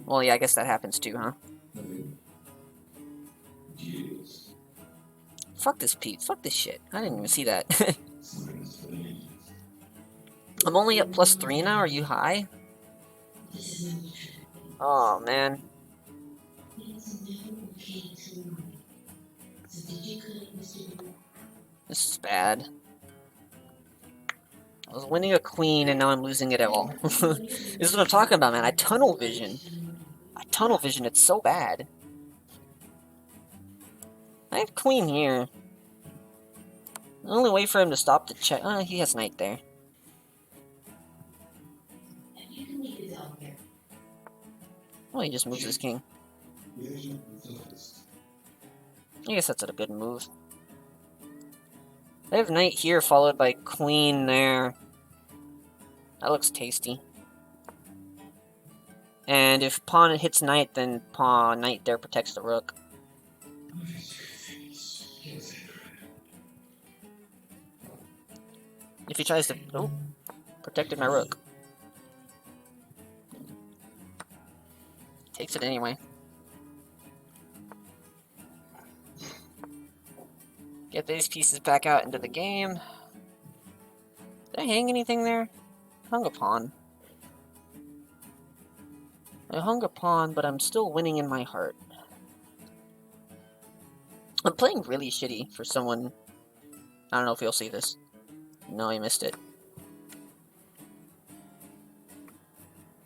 Well, yeah, I guess that happens too, huh? Fuck this Pete. Fuck this shit. I didn't even see that. I'm only at +3 now. Are you high? Oh, man. This is bad. I was winning a queen, and now I'm losing it all. This is what I'm talking about, man. I tunnel vision. It's so bad. I have queen here. The only way for him to stop the check... he has knight there. Oh, he just moves his king. I guess that's a good move. I have knight here, followed by queen there. That looks tasty. And if pawn hits knight, then knight there protects the rook. If he tries to... Oh, protected my rook. Takes it anyway. Get these pieces back out into the game. Did I hang anything there? Hung a pawn. I hung a pawn, but I'm still winning in my heart. I'm playing really shitty for someone... I don't know if you'll see this. No, I missed it.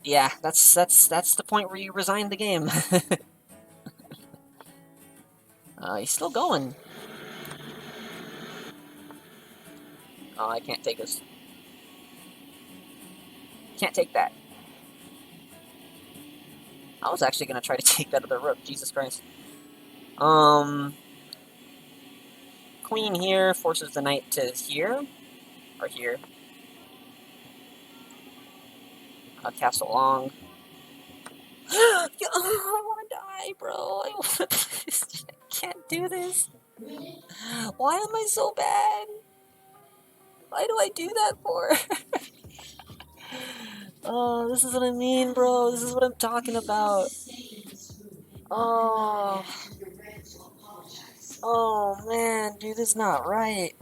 Yeah, that's the point where you resign the game. He's still going. Oh, I can't take this. Can't take that. I was actually gonna try to take that other rook. Jesus Christ. Queen here forces the knight to here. Or here. Castle long. I wanna die, bro. I can't do this. Why am I so bad? Why do I do that for? Oh, this is what I mean, bro. This is what I'm talking about. Oh. Oh man, dude, this is not right.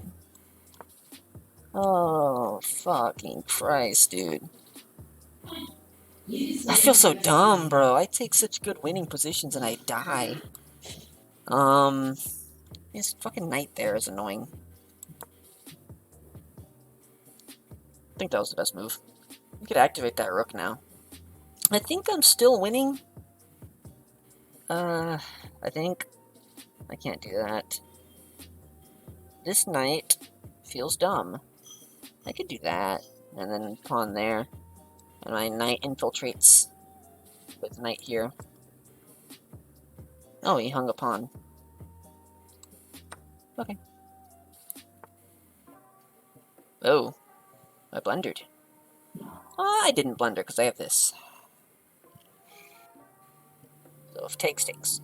Oh, fucking Christ, dude. I feel so dumb, bro. I take such good winning positions and I die. This fucking knight there is annoying. I think that was the best move. We could activate that rook now. I think I'm still winning. I think I can't do that. This knight feels dumb. I could do that, and then pawn there. And my knight infiltrates with knight here. Oh, he hung a pawn. Okay. Oh, I blundered. I didn't blunder because I have this. So if takes, takes.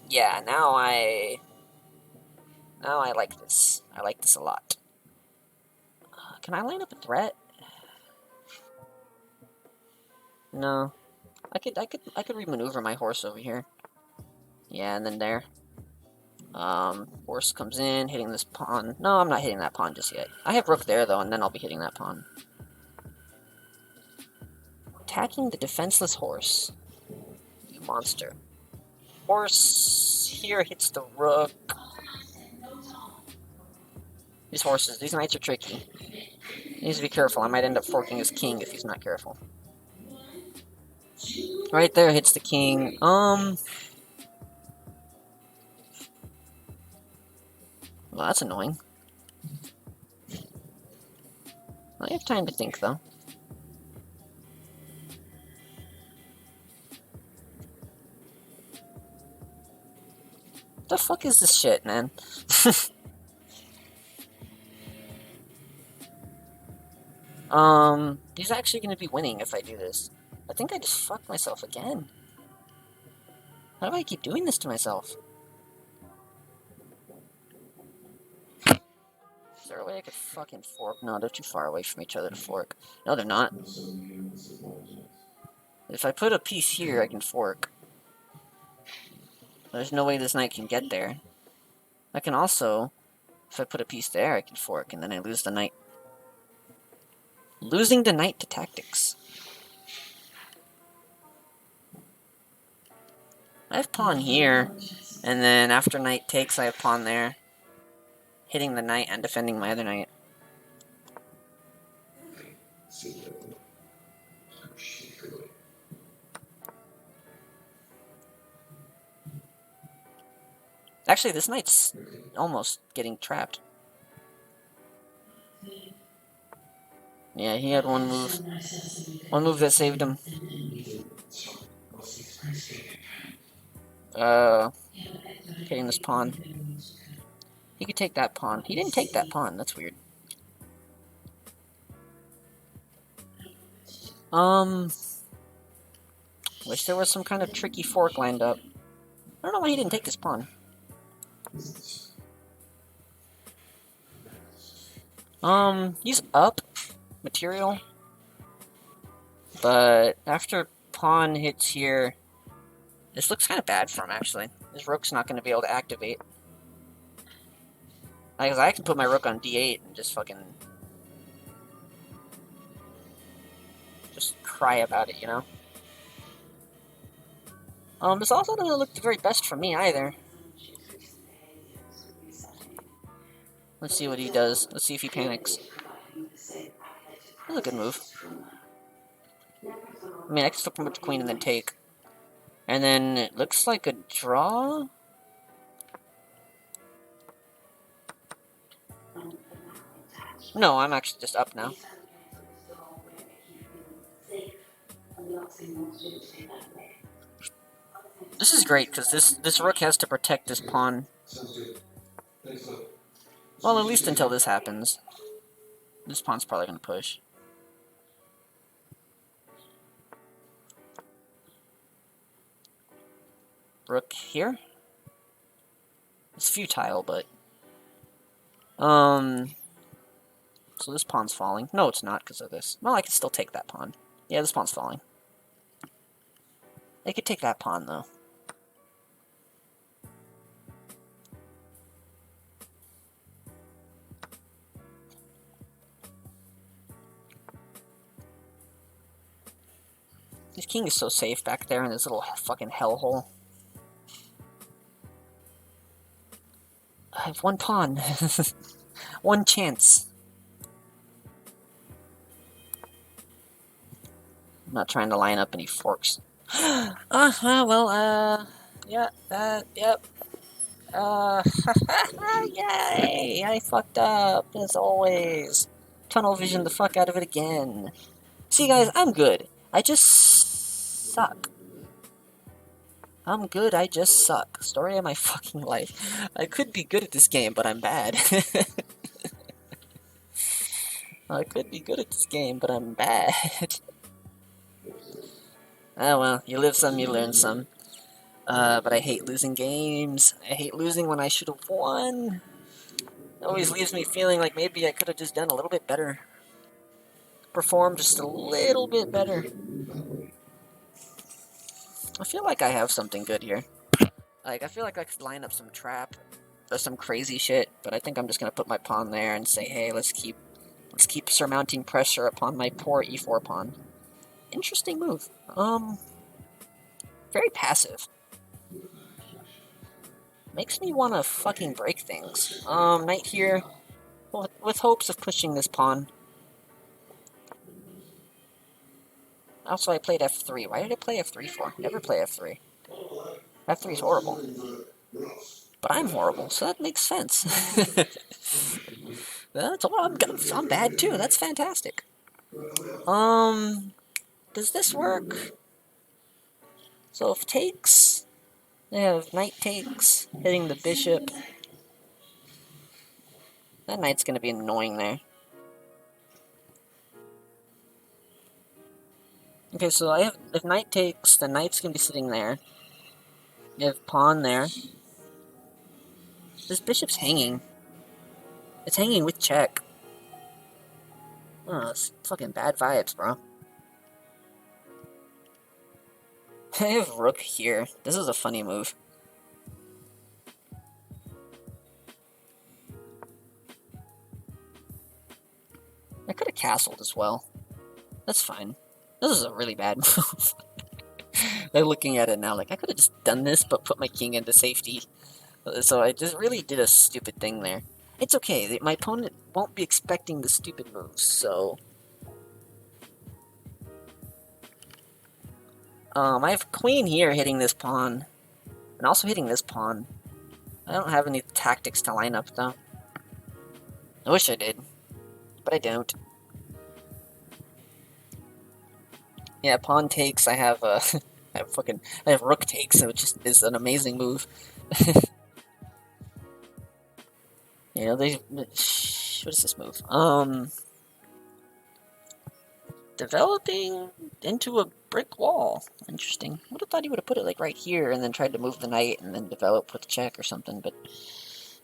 Yeah, now I like this. I like this a lot. Can I line up a threat? No. I could remaneuver my horse over here. Yeah, and then there. Horse comes in, hitting this pawn. No, I'm not hitting that pawn just yet. I have rook there, though, and then I'll be hitting that pawn. Attacking the defenseless horse. You monster. Horse here hits the rook. These horses, these knights are tricky. He needs to be careful. I might end up forking his king if he's not careful. Right there hits the king. Well, that's annoying. I have time to think, though. The fuck is this shit, man? He's actually gonna be winning if I do this. I think I just fucked myself again. How do I keep doing this to myself? Is there a way I could fucking fork? No, they're too far away from each other to fork. No, they're not. If I put a piece here, I can fork. There's no way this knight can get there. I can also, if I put a piece there, I can fork, and then I lose the knight. Losing the knight to tactics. I have pawn here, and then after knight takes, I have pawn there. Hitting the knight and defending my other knight. Actually, this knight's almost getting trapped. Yeah, he had one move. One move that saved him. Hitting this pawn. He could take that pawn. He didn't take that pawn. That's weird. Wish there was some kind of tricky fork lined up. I don't know why he didn't take this pawn. He's up material. But after pawn hits here, this looks kind of bad for him, actually. His rook's not going to be able to activate. Because I can put my rook on d8 and just fucking... just cry about it, you know? This also doesn't look the very best for me, either. Let's see what he does. Let's see if he panics. That's a good move. I mean, I can still promote the queen and then take. And then it looks like a draw? No, I'm actually just up now. This is great, because this rook has to protect this pawn. Well, at least until this happens. This pawn's probably going to push. Rook here? It's futile, but... So this pawn's falling. No, it's not because of this. Well, I can still take that pawn. Yeah, this pawn's falling. They could take that pawn, though. This king is so safe back there in this little fucking hellhole. I have one pawn. One chance. I'm not trying to line up any forks. Yep. Yay! I fucked up, as always. Tunnel vision the fuck out of it again. See, guys, I'm good. I just suck. I'm good, I just suck. Story of my fucking life. I could be good at this game, but I'm bad. I could be good at this game, but I'm bad. Oh well, you live some, you learn some. But I hate losing games. I hate losing when I should have won. It always leaves me feeling like maybe I could have just done a little bit better. Performed just a little bit better. I feel like I have something good here. Like, I feel like I could line up some trap or some crazy shit, but I think I'm just gonna put my pawn there and say, hey, let's keep surmounting pressure upon my poor e4 pawn. Interesting move. Very passive. Makes me want to fucking break things. Knight here, with hopes of pushing this pawn. Also, I played f3. Why did I play f3 for? Never play f3. f3 is horrible. But I'm horrible, so that makes sense. I'm bad too. That's fantastic. Does this work? So if takes, they have knight takes, hitting the bishop. That knight's gonna be annoying there. Okay, so if knight takes, the knight's gonna be sitting there. You have pawn there. This bishop's hanging. It's hanging with check. Oh, it's fucking bad vibes, bro. I have rook here. This is a funny move. I could have castled as well. That's fine. This is a really bad move. They're looking at it now like, I could have just done this, but put my king into safety. So I just really did a stupid thing there. It's okay. My opponent won't be expecting the stupid moves, so... I have queen here hitting this pawn. And also hitting this pawn. I don't have any tactics to line up, though. I wish I did. But I don't. Yeah, pawn takes, I have, I have rook takes, which is an amazing move. You know, what is this move? Developing into a brick wall. Interesting. I would have thought he would have put it, like, right here, and then tried to move the knight, and then develop with check or something, but...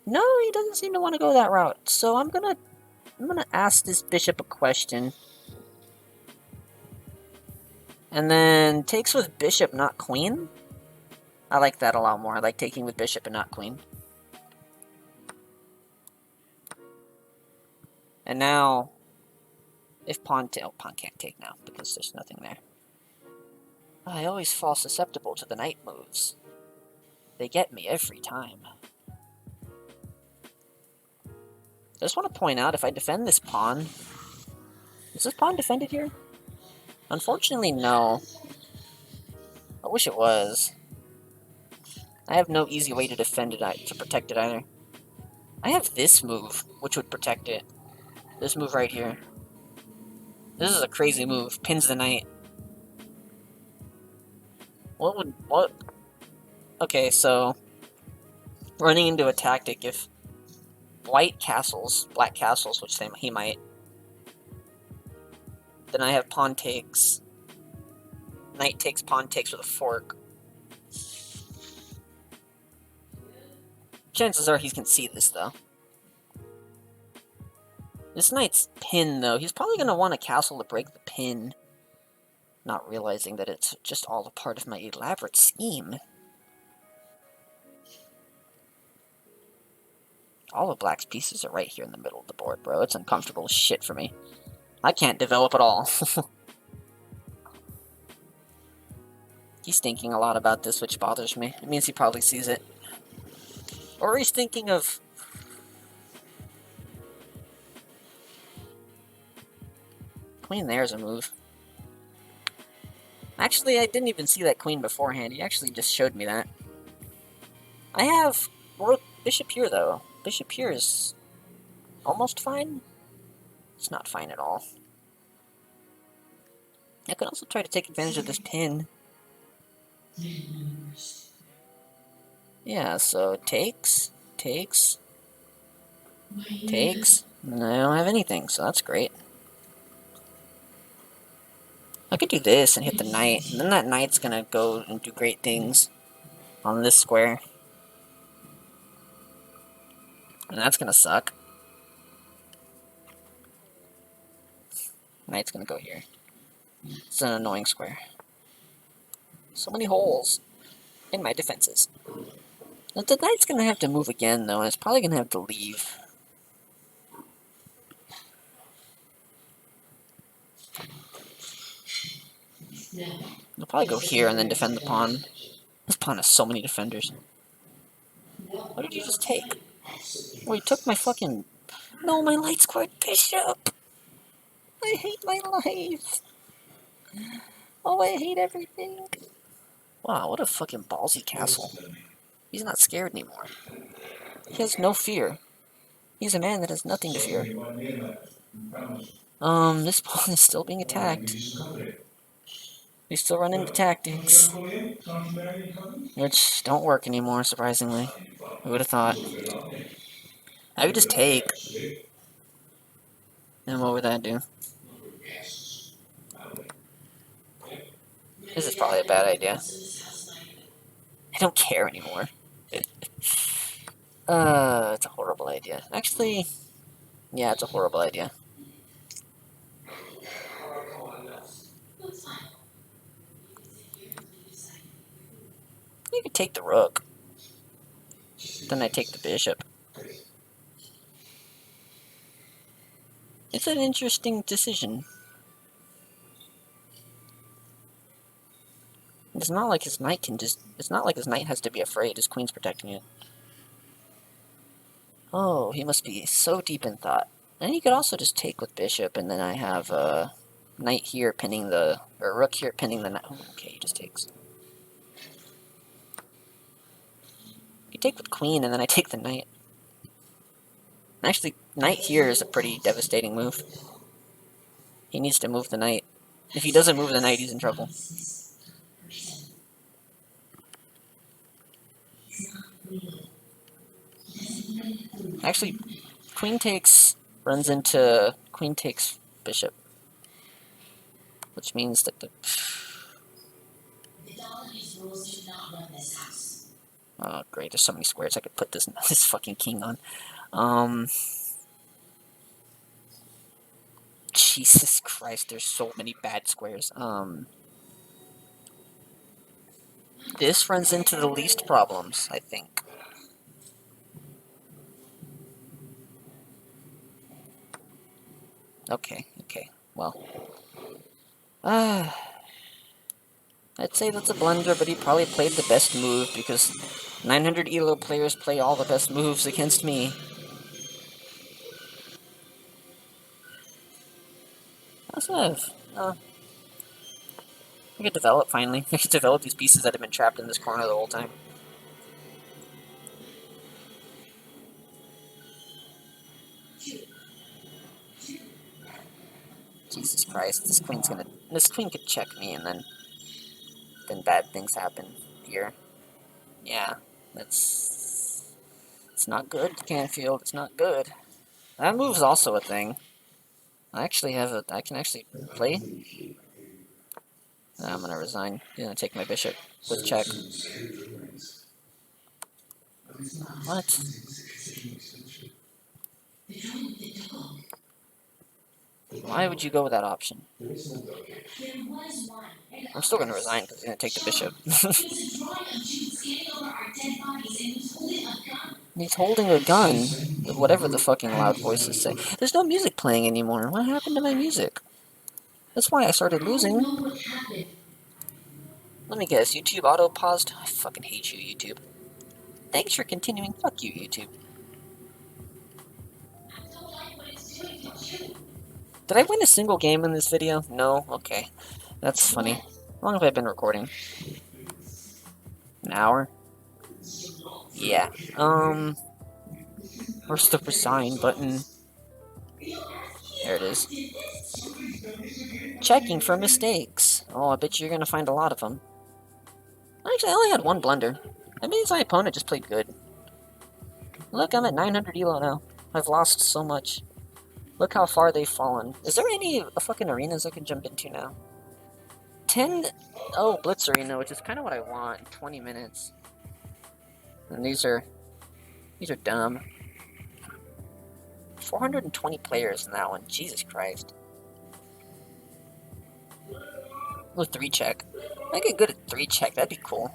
No, he doesn't seem to want to go that route, so I'm gonna ask this bishop a question. And then takes with bishop, not queen. I like that a lot more. I like taking with bishop and not queen. And now, if pawn can't take now, because there's nothing there. I always fall susceptible to the knight moves. They get me every time. I just want to point out, if I defend this pawn... Is this pawn defended here? Unfortunately, no. I wish it was. I have no easy way to defend it, to protect it either. I have this move, which would protect it. This move right here. This is a crazy move. Pins the knight. What? Okay, so... Running into a tactic, if white castles, black castles, which he might, then I have pawn takes. Knight takes, pawn takes with a fork. Chances are he can see this, though. This knight's pin, though. He's probably going to want a castle to break the pin. not realizing that it's just all a part of my elaborate scheme. All of Black's pieces are right here in the middle of the board, bro. It's uncomfortable as shit for me. I can't develop at all. He's thinking a lot about this, which bothers me. It means he probably sees it. Or he's thinking of... Queen there's a move. Actually, I didn't even see that queen beforehand. He actually just showed me that. I have bishop here, though. Bishop here is almost fine. It's not fine at all. I could also try to take advantage of this pin. Yeah, so takes. And I don't have anything, so that's great. I could do this and hit the knight, and then that knight's gonna go and do great things on this square. And that's gonna suck. Knight's gonna go here. It's an annoying square. So many holes in my defenses. But the knight's gonna have to move again, though, and it's probably gonna have to leave. I'll probably go here and then defend the pawn. This pawn has so many defenders. What did you just take? Oh, he took my fucking... No, my light squared bishop! I hate my life! Oh, I hate everything! Wow, what a fucking ballsy castle. He's not scared anymore. He has no fear. He's a man that has nothing to fear. This pawn is still being attacked. We still run into tactics. Which don't work anymore, surprisingly. Who would have thought? I would just take. And what would that do? This is probably a bad idea. I don't care anymore. It's a horrible idea. Actually, yeah, it's a horrible idea. You could take the rook. Then I take the bishop. It's an interesting decision. It's not like his knight can just... It's not like his knight has to be afraid. His queen's protecting it. Oh, he must be so deep in thought. And he could also just take with bishop, and then I have knight here pinning the... Or rook here pinning the knight. Oh, okay, he just takes. You take with queen, and then I take the knight. Actually, knight here is a pretty devastating move. He needs to move the knight. If he doesn't move the knight, he's in trouble. Actually, queen takes runs into queen takes bishop, which means that the... Oh, great, there's so many squares I could put this fucking king on. Jesus Christ, there's so many bad squares. This runs into the least problems, I think. Okay, well. I'd say that's a blunder, but he probably played the best move, because 900 ELO players play all the best moves against me. I could develop, finally. I could develop these pieces that have been trapped in this corner the whole time. Jesus Christ, this queen could check me, and then bad things happen here. Yeah, it's not good, Canfield, it's not good. That move's also a thing. I can actually play. I'm gonna resign. I'm gonna take my bishop with check. What? Why would you go with that option? There was one. I'm still gonna resign because he's gonna take the bishop. It was a drawing of Jude standing over our dead bodies, and he was holding a gun. He's holding a gun. Whatever the fucking loud voices say. There's no music playing anymore. What happened to my music? That's why I started I don't losing. know what happened. Let me guess, YouTube auto-paused? I fucking hate you, YouTube. Thanks for continuing. Fuck you, YouTube. I don't like what it's doing to Jude. Did I win a single game in this video? No? Okay. That's funny. How long have I been recording? An hour? Yeah. Where's the resign button? There it is. Checking for mistakes. Oh, I bet you're gonna find a lot of them. Actually, I only had one blunder. That means my opponent just played good. Look, I'm at 900 elo now. I've lost so much. Look how far they've fallen. Is there any fucking arenas I can jump into now? 10... Oh, Blitz Arena, which is kind of what I want. 20 minutes. And these are dumb. 420 players in that one. Jesus Christ. Oh, 3-check. I get good at 3-check. That'd be cool.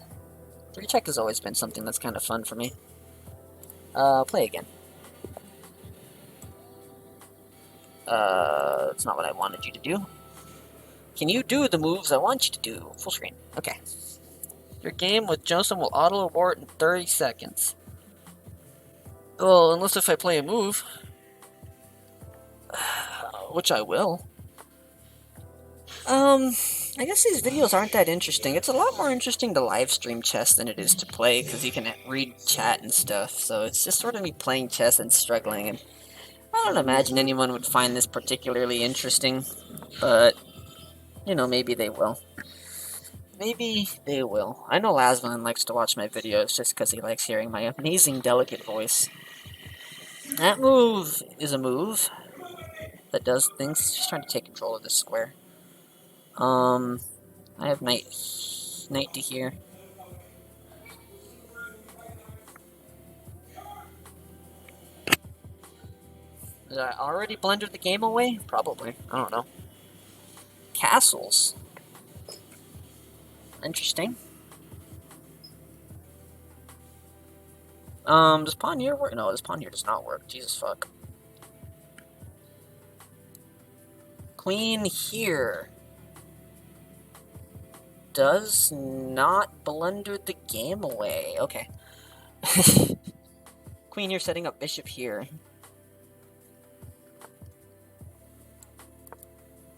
3-check has always been something that's kind of fun for me. Play again. That's not what I wanted you to do. Can you do the moves I want you to do? Full screen. Okay. Your game with Joseph will auto-abort in 30 seconds. Well, unless if I play a move. Which I will. I guess these videos aren't that interesting. It's a lot more interesting to live stream chess than it is to play, because you can read chat and stuff. So it's just sort of me playing chess and struggling, and I don't imagine anyone would find this particularly interesting, but, you know, maybe they will. Maybe they will. I know Lasman likes to watch my videos just because he likes hearing my amazing, delicate voice. That move is a move that does things. Just trying to take control of this square. I have knight to here. Did I already blundered the game away? Probably. I don't know. Castles. Interesting. Does pawn here work? No, this pawn here does not work. Jesus fuck. Queen here. Does not blunder the game away. Okay. Queen here setting up bishop here.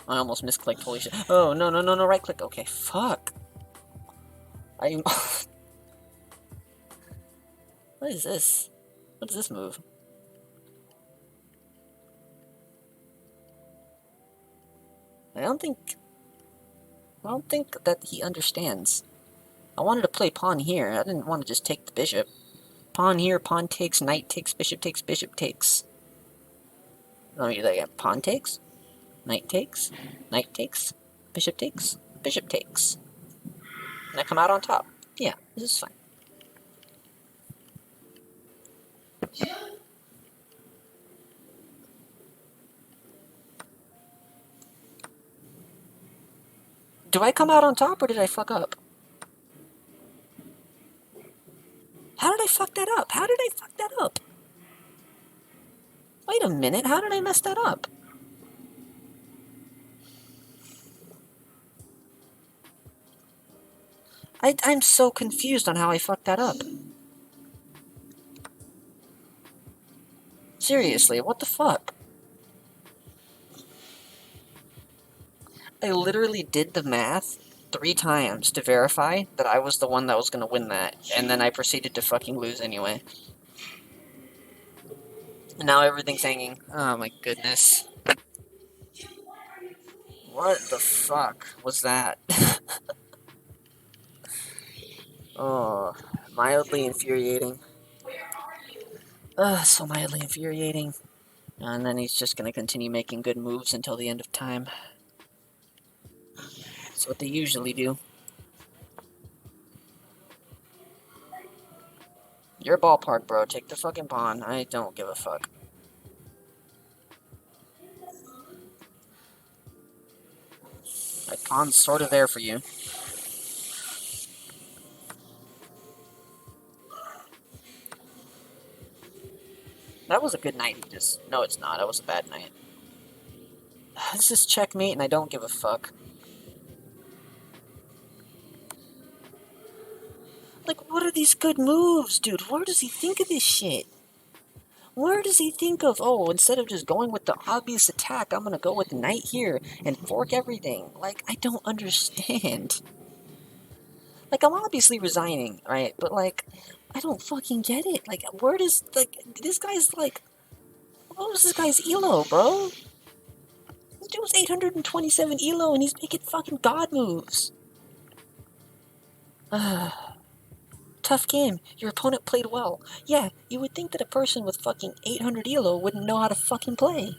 I almost misclicked, holy shit. Oh, no, right click. Okay, fuck. What is this? What does this move? I don't think that he understands. I wanted to play pawn here. I didn't want to just take the bishop. Pawn here, pawn takes, knight takes, bishop takes, bishop takes. Let me do that again. Pawn takes, knight takes, bishop takes, bishop takes. And I come out on top. Yeah, this is fine. Do I come out on top or did I fuck up? How did I fuck that up? How did I fuck that up? Wait a minute, how did I mess that up? I'm so confused on how I fucked that up. Seriously, what the fuck? I literally did the math 3 times to verify that I was the one that was gonna win that, and then I proceeded to fucking lose anyway. And now everything's hanging. Oh my goodness. What the fuck was that? Oh, mildly infuriating. Ugh, so mildly infuriating. And then he's just gonna continue making good moves until the end of time. That's what they usually do. You're ballpark, bro. Take the fucking pawn. I don't give a fuck. pawn's sort of there for you. That was a good knight. No, it's not. That was a bad knight. This is checkmate, and I don't give a fuck. Like, what are these good moves, dude? Where does he think of this shit? Where does he think of, oh, instead of just going with the obvious attack, I'm gonna go with the knight here and fork everything? Like, I don't understand. Like, I'm obviously resigning, right? But, like, I don't fucking get it. Like, where does, like, this guy's, like, what was this guy's elo, bro? This dude was 827 elo and he's making fucking god moves. Tough game. Your opponent played well. Yeah, you would think that a person with fucking 800 elo wouldn't know how to fucking play.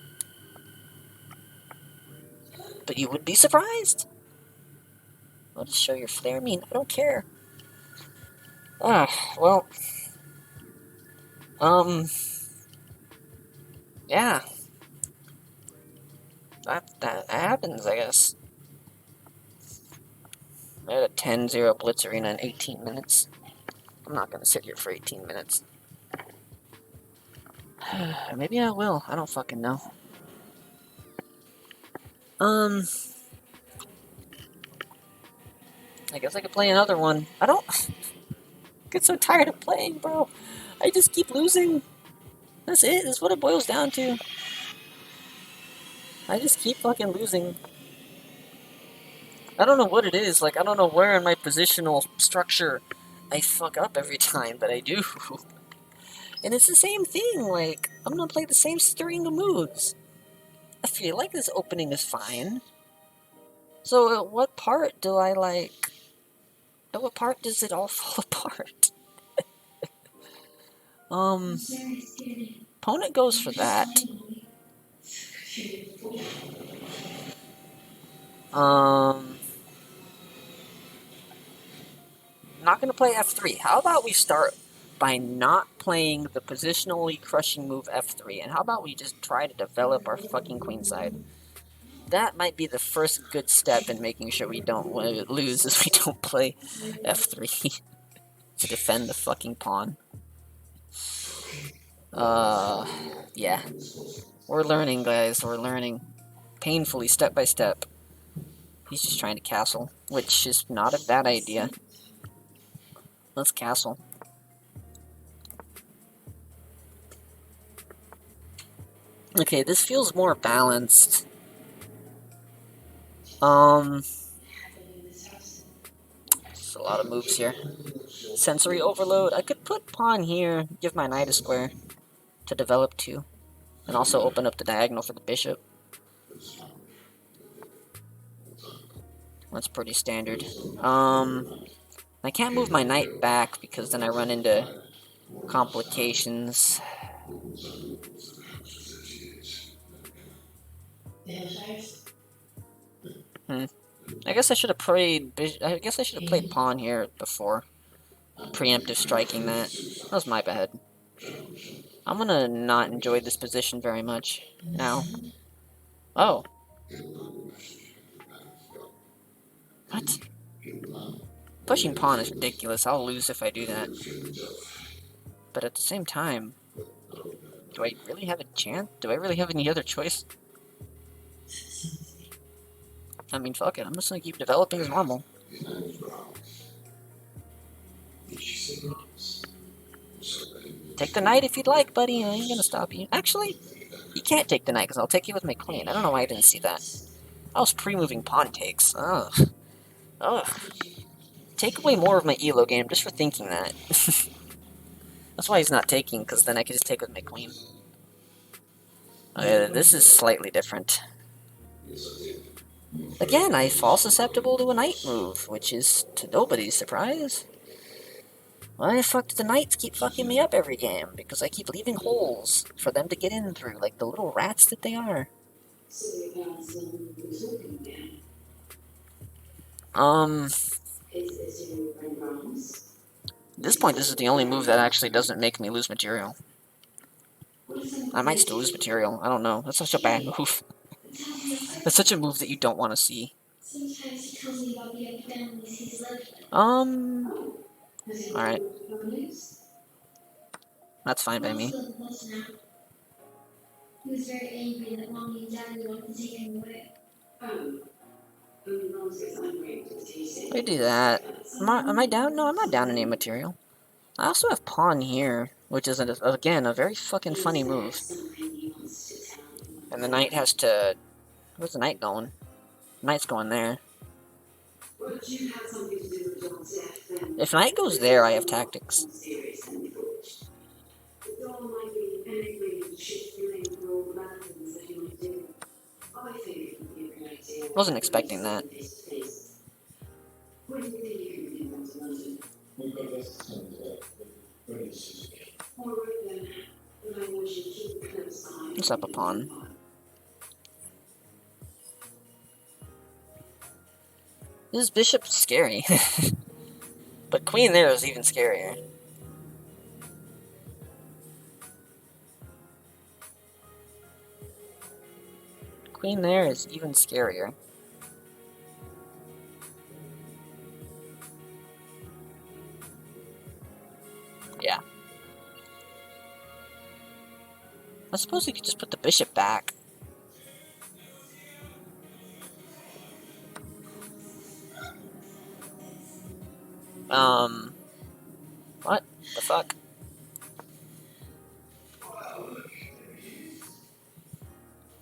But you would be surprised. I'll just show your flair. I mean, I don't care. Well. Yeah. That happens, I guess. I had a 10-0 Blitz Arena in 18 minutes. I'm not gonna sit here for 18 minutes. Maybe I will. I don't fucking know. I guess I could play another one. I don't get so tired of playing, bro. I just keep losing. That's it. That's what it boils down to. I just keep fucking losing. I don't know what it is. Like, I don't know where in my positional structure I fuck up every time, but I do. And it's the same thing. Like, I'm gonna play the same string of moves. I feel like this opening is fine. So at what part do I, like... At what part does it all fall apart? Opponent goes for that. Not gonna play f3. How about we start by not playing the positionally crushing move f3, and how about we just try to develop our fucking queenside? That might be the first good step in making sure we don't lose, as we don't play f3 to defend the fucking pawn. Yeah. We're learning, guys. We're learning. Painfully, step by step. He's just trying to castle, which is not a bad idea. Let's castle. Okay, this feels more balanced. There's a lot of moves here. Sensory overload. I could put pawn here, give my knight a square to develop two, and also open up the diagonal for the bishop. That's pretty standard. I can't move my knight back because then I run into complications. I guess I should have played. I guess I should have played pawn here before preemptive striking that. That was my bad. I'm gonna not enjoy this position very much now. Oh. What? Pushing pawn is ridiculous. I'll lose if I do that. But at the same time, do I really have a chance? Do I really have any other choice? I mean, fuck it. I'm just gonna keep developing as normal. Take the knight if you'd like, buddy. I ain't gonna stop you. Actually, you can't take the knight because I'll take you with my queen. I don't know why I didn't see that. I was pre-moving pawn takes. Ugh. Ugh. Take away more of my elo game just for thinking that. That's why he's not taking, because then I can just take with my queen. Okay, this is slightly different. Again, I fall susceptible to a knight move, which is to nobody's surprise. Why the fuck do the knights keep fucking me up every game? Because I keep leaving holes for them to get in through, like the little rats that they are. At this point, this is the only move that actually doesn't make me lose material. I might still lose material. I don't know. That's such a bad move. That's such a move that you don't want to see. Sometimes he tells me about the other families he's lived with. Alright. That's fine by me. Most of us now. He was very angry that Mommy and Daddy wanted to take him away. We do that. Am I down? No, I'm not down any material. I also have pawn here, which is, again, a very fucking funny move. And the knight has to... Where's the knight going? Knight's going there. If knight goes there, I have tactics. Wasn't expecting that. What's up a pawn? This bishop's scary. But queen there is even scarier. Queen there is even scarier. Yeah. I suppose you could just put the bishop back. What the fuck?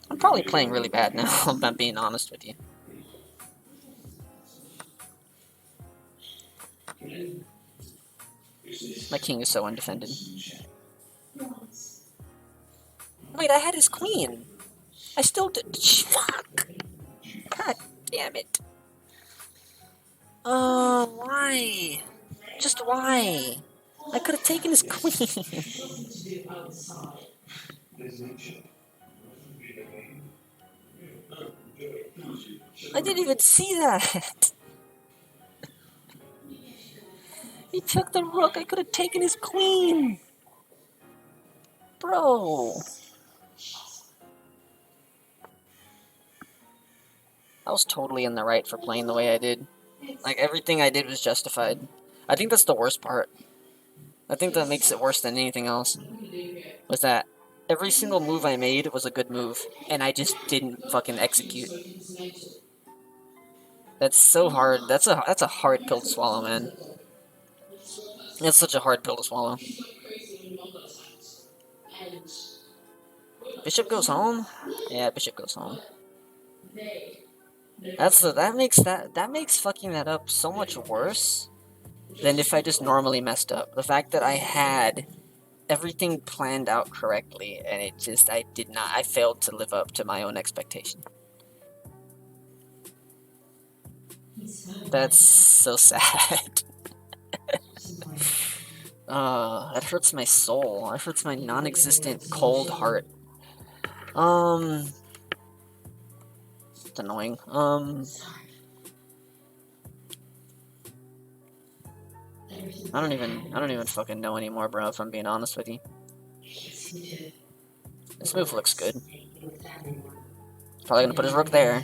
I'm probably playing really bad now, if I'm being honest with you. My king is so undefended. Wait, I had his queen! I still did. Fuck! God damn it. Why? Just why? I could have taken his queen. I didn't even see that. He took the rook. I could have taken his queen. Bro. I was totally in the right for playing the way I did. Like, everything I did was justified. I think that's the worst part. I think that makes it worse than anything else. Was that every single move I made was a good move, and I just didn't fucking execute. That's so hard. That's a hard pill to swallow, man. It's such a hard pill to swallow. Bishop goes home? Yeah, bishop goes home. That makes fucking that up so much worse than if I just normally messed up. The fact that I had everything planned out correctly, and I failed to live up to my own expectation. That's so sad. That hurts my soul. That hurts my non-existent cold heart. It's annoying. I don't even fucking know anymore, bro, if I'm being honest with you. This move looks good. Probably gonna put his rook there.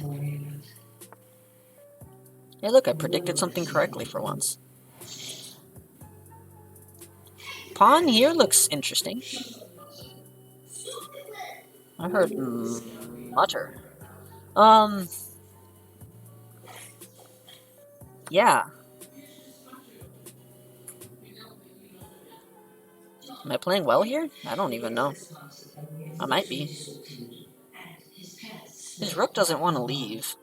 Hey, look, I predicted something correctly for once. Pawn here looks interesting. I heard mutter. Yeah. Am I playing well here? I don't even know. I might be. His rook doesn't want to leave.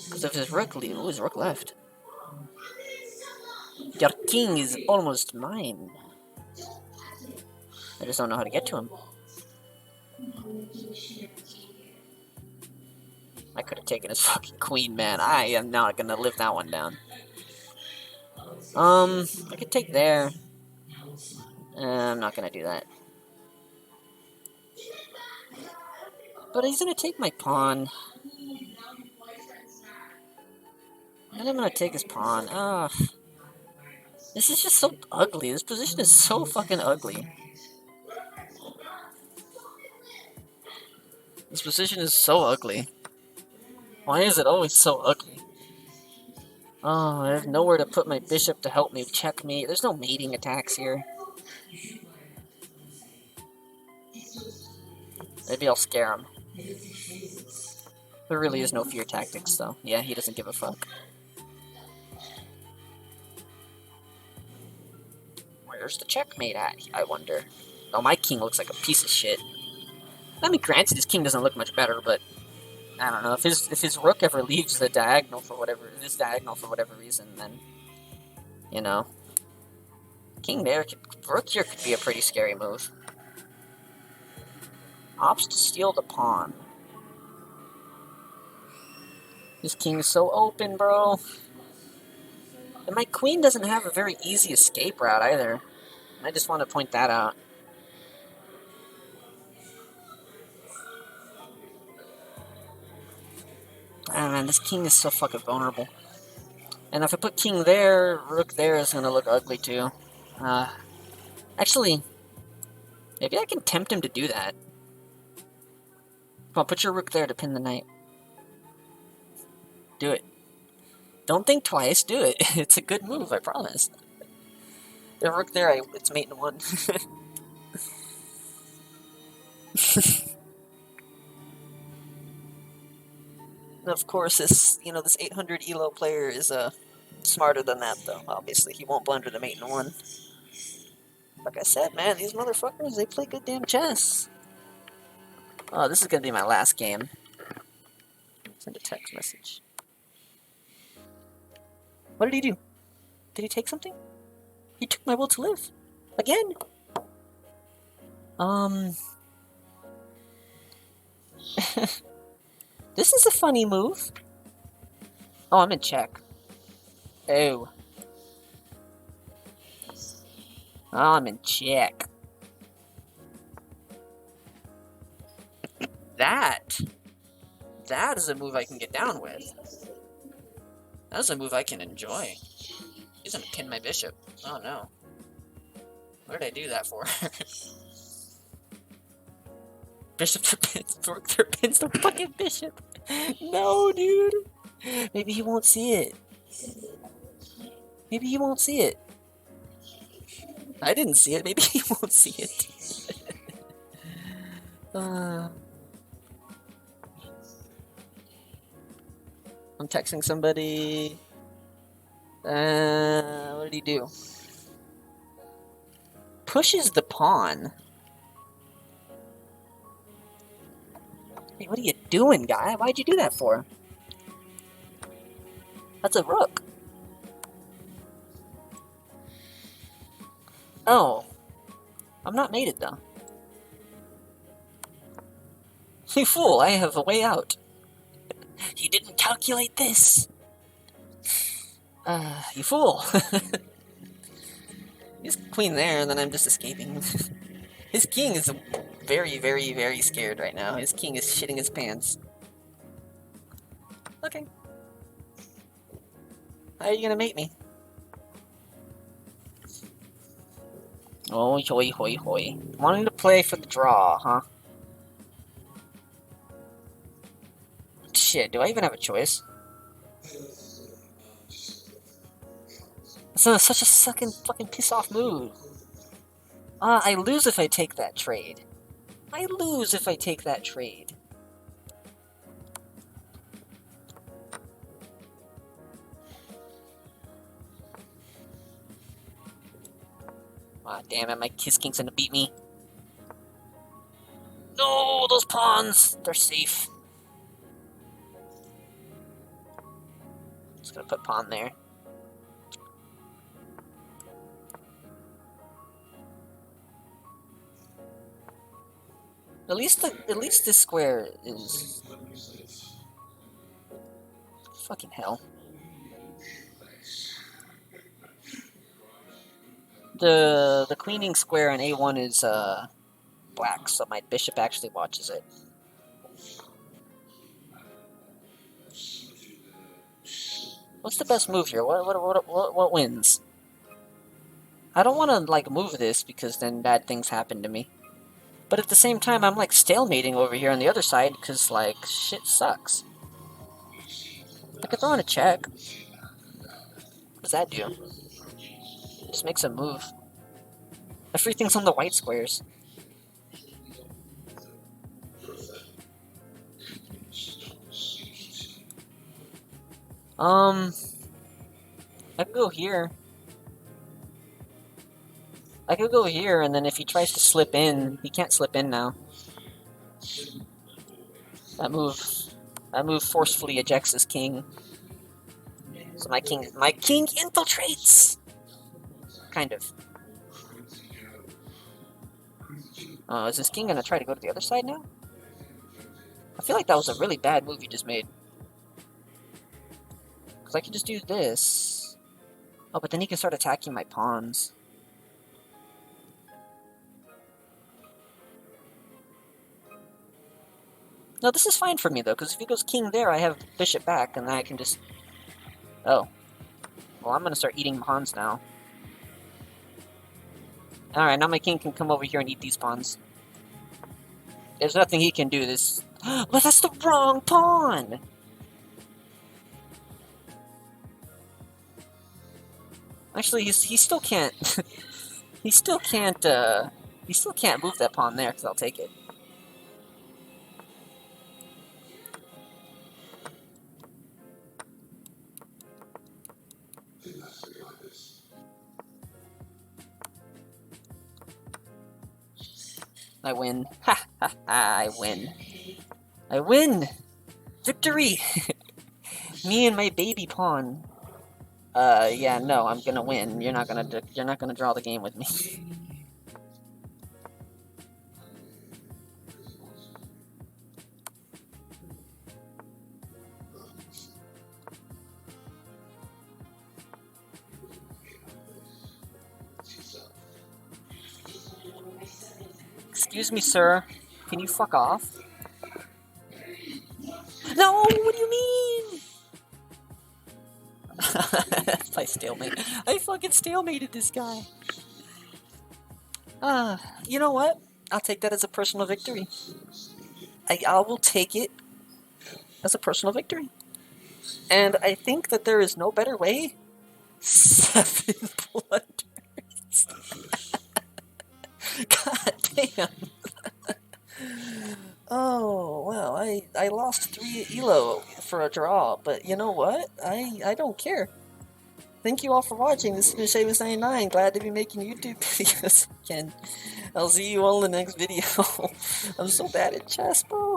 Because if his rook leaves... Oh, his rook left. Your king is almost mine. I just don't know how to get to him. I could have taken his fucking queen, man. I am not gonna live that one down. I could take there. I'm not gonna do that. But he's gonna take my pawn. And I'm gonna take his pawn. Ugh. This is just so ugly. This position is so fucking ugly. This position is so ugly. Why is it always so ugly? Oh, I have nowhere to put my bishop to help me checkmate. There's no mating attacks here. Maybe I'll scare him. There really is no fear tactics, though. Yeah, he doesn't give a fuck. Where's the checkmate at, I wonder? Oh, my king looks like a piece of shit. I mean, granted, his king doesn't look much better, but I don't know. If his rook ever leaves the diagonal for whatever reason, then you know, king there, rook here could be a pretty scary move. Opts to steal the pawn. His king is so open, bro. And my queen doesn't have a very easy escape route either. I just want to point that out. Ah, man, this king is so fucking vulnerable. And if I put king there, rook there is going to look ugly too. Actually, maybe I can tempt him to do that. Come on, put your rook there to pin the knight. Do it. Don't think twice, do it. It's a good move, I promise. The rook there, it's mate in one. And of course, this 800 elo player is smarter than that, though. Obviously, he won't blunder the mate in one. Like I said, man, these motherfuckers, they play good damn chess. Oh, this is gonna be my last game. Send a text message. What did he do? Did he take something? He took my will to live. Again? This is a funny move. Oh, I'm in check. Oh. Oh, I'm in check. That is a move I can get down with. That is a move I can enjoy. He's gonna pin my bishop. Oh no. What did I do that for? Bishop pins the fucking bishop. No, dude. Maybe he won't see it. Maybe he won't see it. I didn't see it. Maybe he won't see it. I'm texting somebody. What did he do? Pushes the pawn. Hey, what are you doing, guy? Why'd you do that for? That's a rook. Oh. I'm not mated, though. You fool, I have a way out. You didn't calculate this. You fool. He's queen there, and then I'm just escaping. His king is very, very, very scared right now. His king is shitting his pants. Okay. How are you gonna mate me? Oh, hoi, hoi, hoi. Wanting to play for the draw, huh? Shit, do I even have a choice? That's such a fucking piss-off move. I lose if I take that trade. I lose if I take that trade. Ah, damn it, my his king's gonna beat me. No, those pawns! They're safe. Just gonna put pawn there. At least this square is fucking hell. The queening square on A1 is black, so my bishop actually watches it. What's the best move here? What wins? I don't want to like move this because then bad things happen to me. But at the same time, I'm like stalemating over here on the other side because like shit sucks. I could throw in a check. What does that do? Just makes a move. Everything's on the white squares. I could go here. I could go here, and then if he tries to slip in, he can't slip in now. That move forcefully ejects his king. So my king infiltrates! Kind of. Is this king gonna try to go to the other side now? I feel like that was a really bad move he just made. Because I could just do this. Oh, but then he can start attacking my pawns. No, this is fine for me, though, because if he goes king there, I have bishop back, and then I can just... Oh. Well, I'm going to start eating pawns now. Alright, now my king can come over here and eat these pawns. There's nothing he can do. This... But that's the wrong pawn! Actually, he still can't... he still can't move that pawn there, because I'll take it. I win. Ha ha ha, I win. I win! Victory! Me and my baby pawn. Yeah, no, I'm gonna win. You're not gonna draw the game with me. Excuse me, sir. Can you fuck off? No, what do you mean? I stalemate. I fucking stalemated this guy. You know what? I'll take that as a personal victory. I will take it as a personal victory. And I think that there is no better way. 7 blunders. God damn. Oh, well, I lost 3 elo for a draw, but you know what? I don't care. Thank you all for watching. This has been Shavis99. Glad to be making YouTube videos again. I'll see you all in the next video. I'm so bad at chess, bro.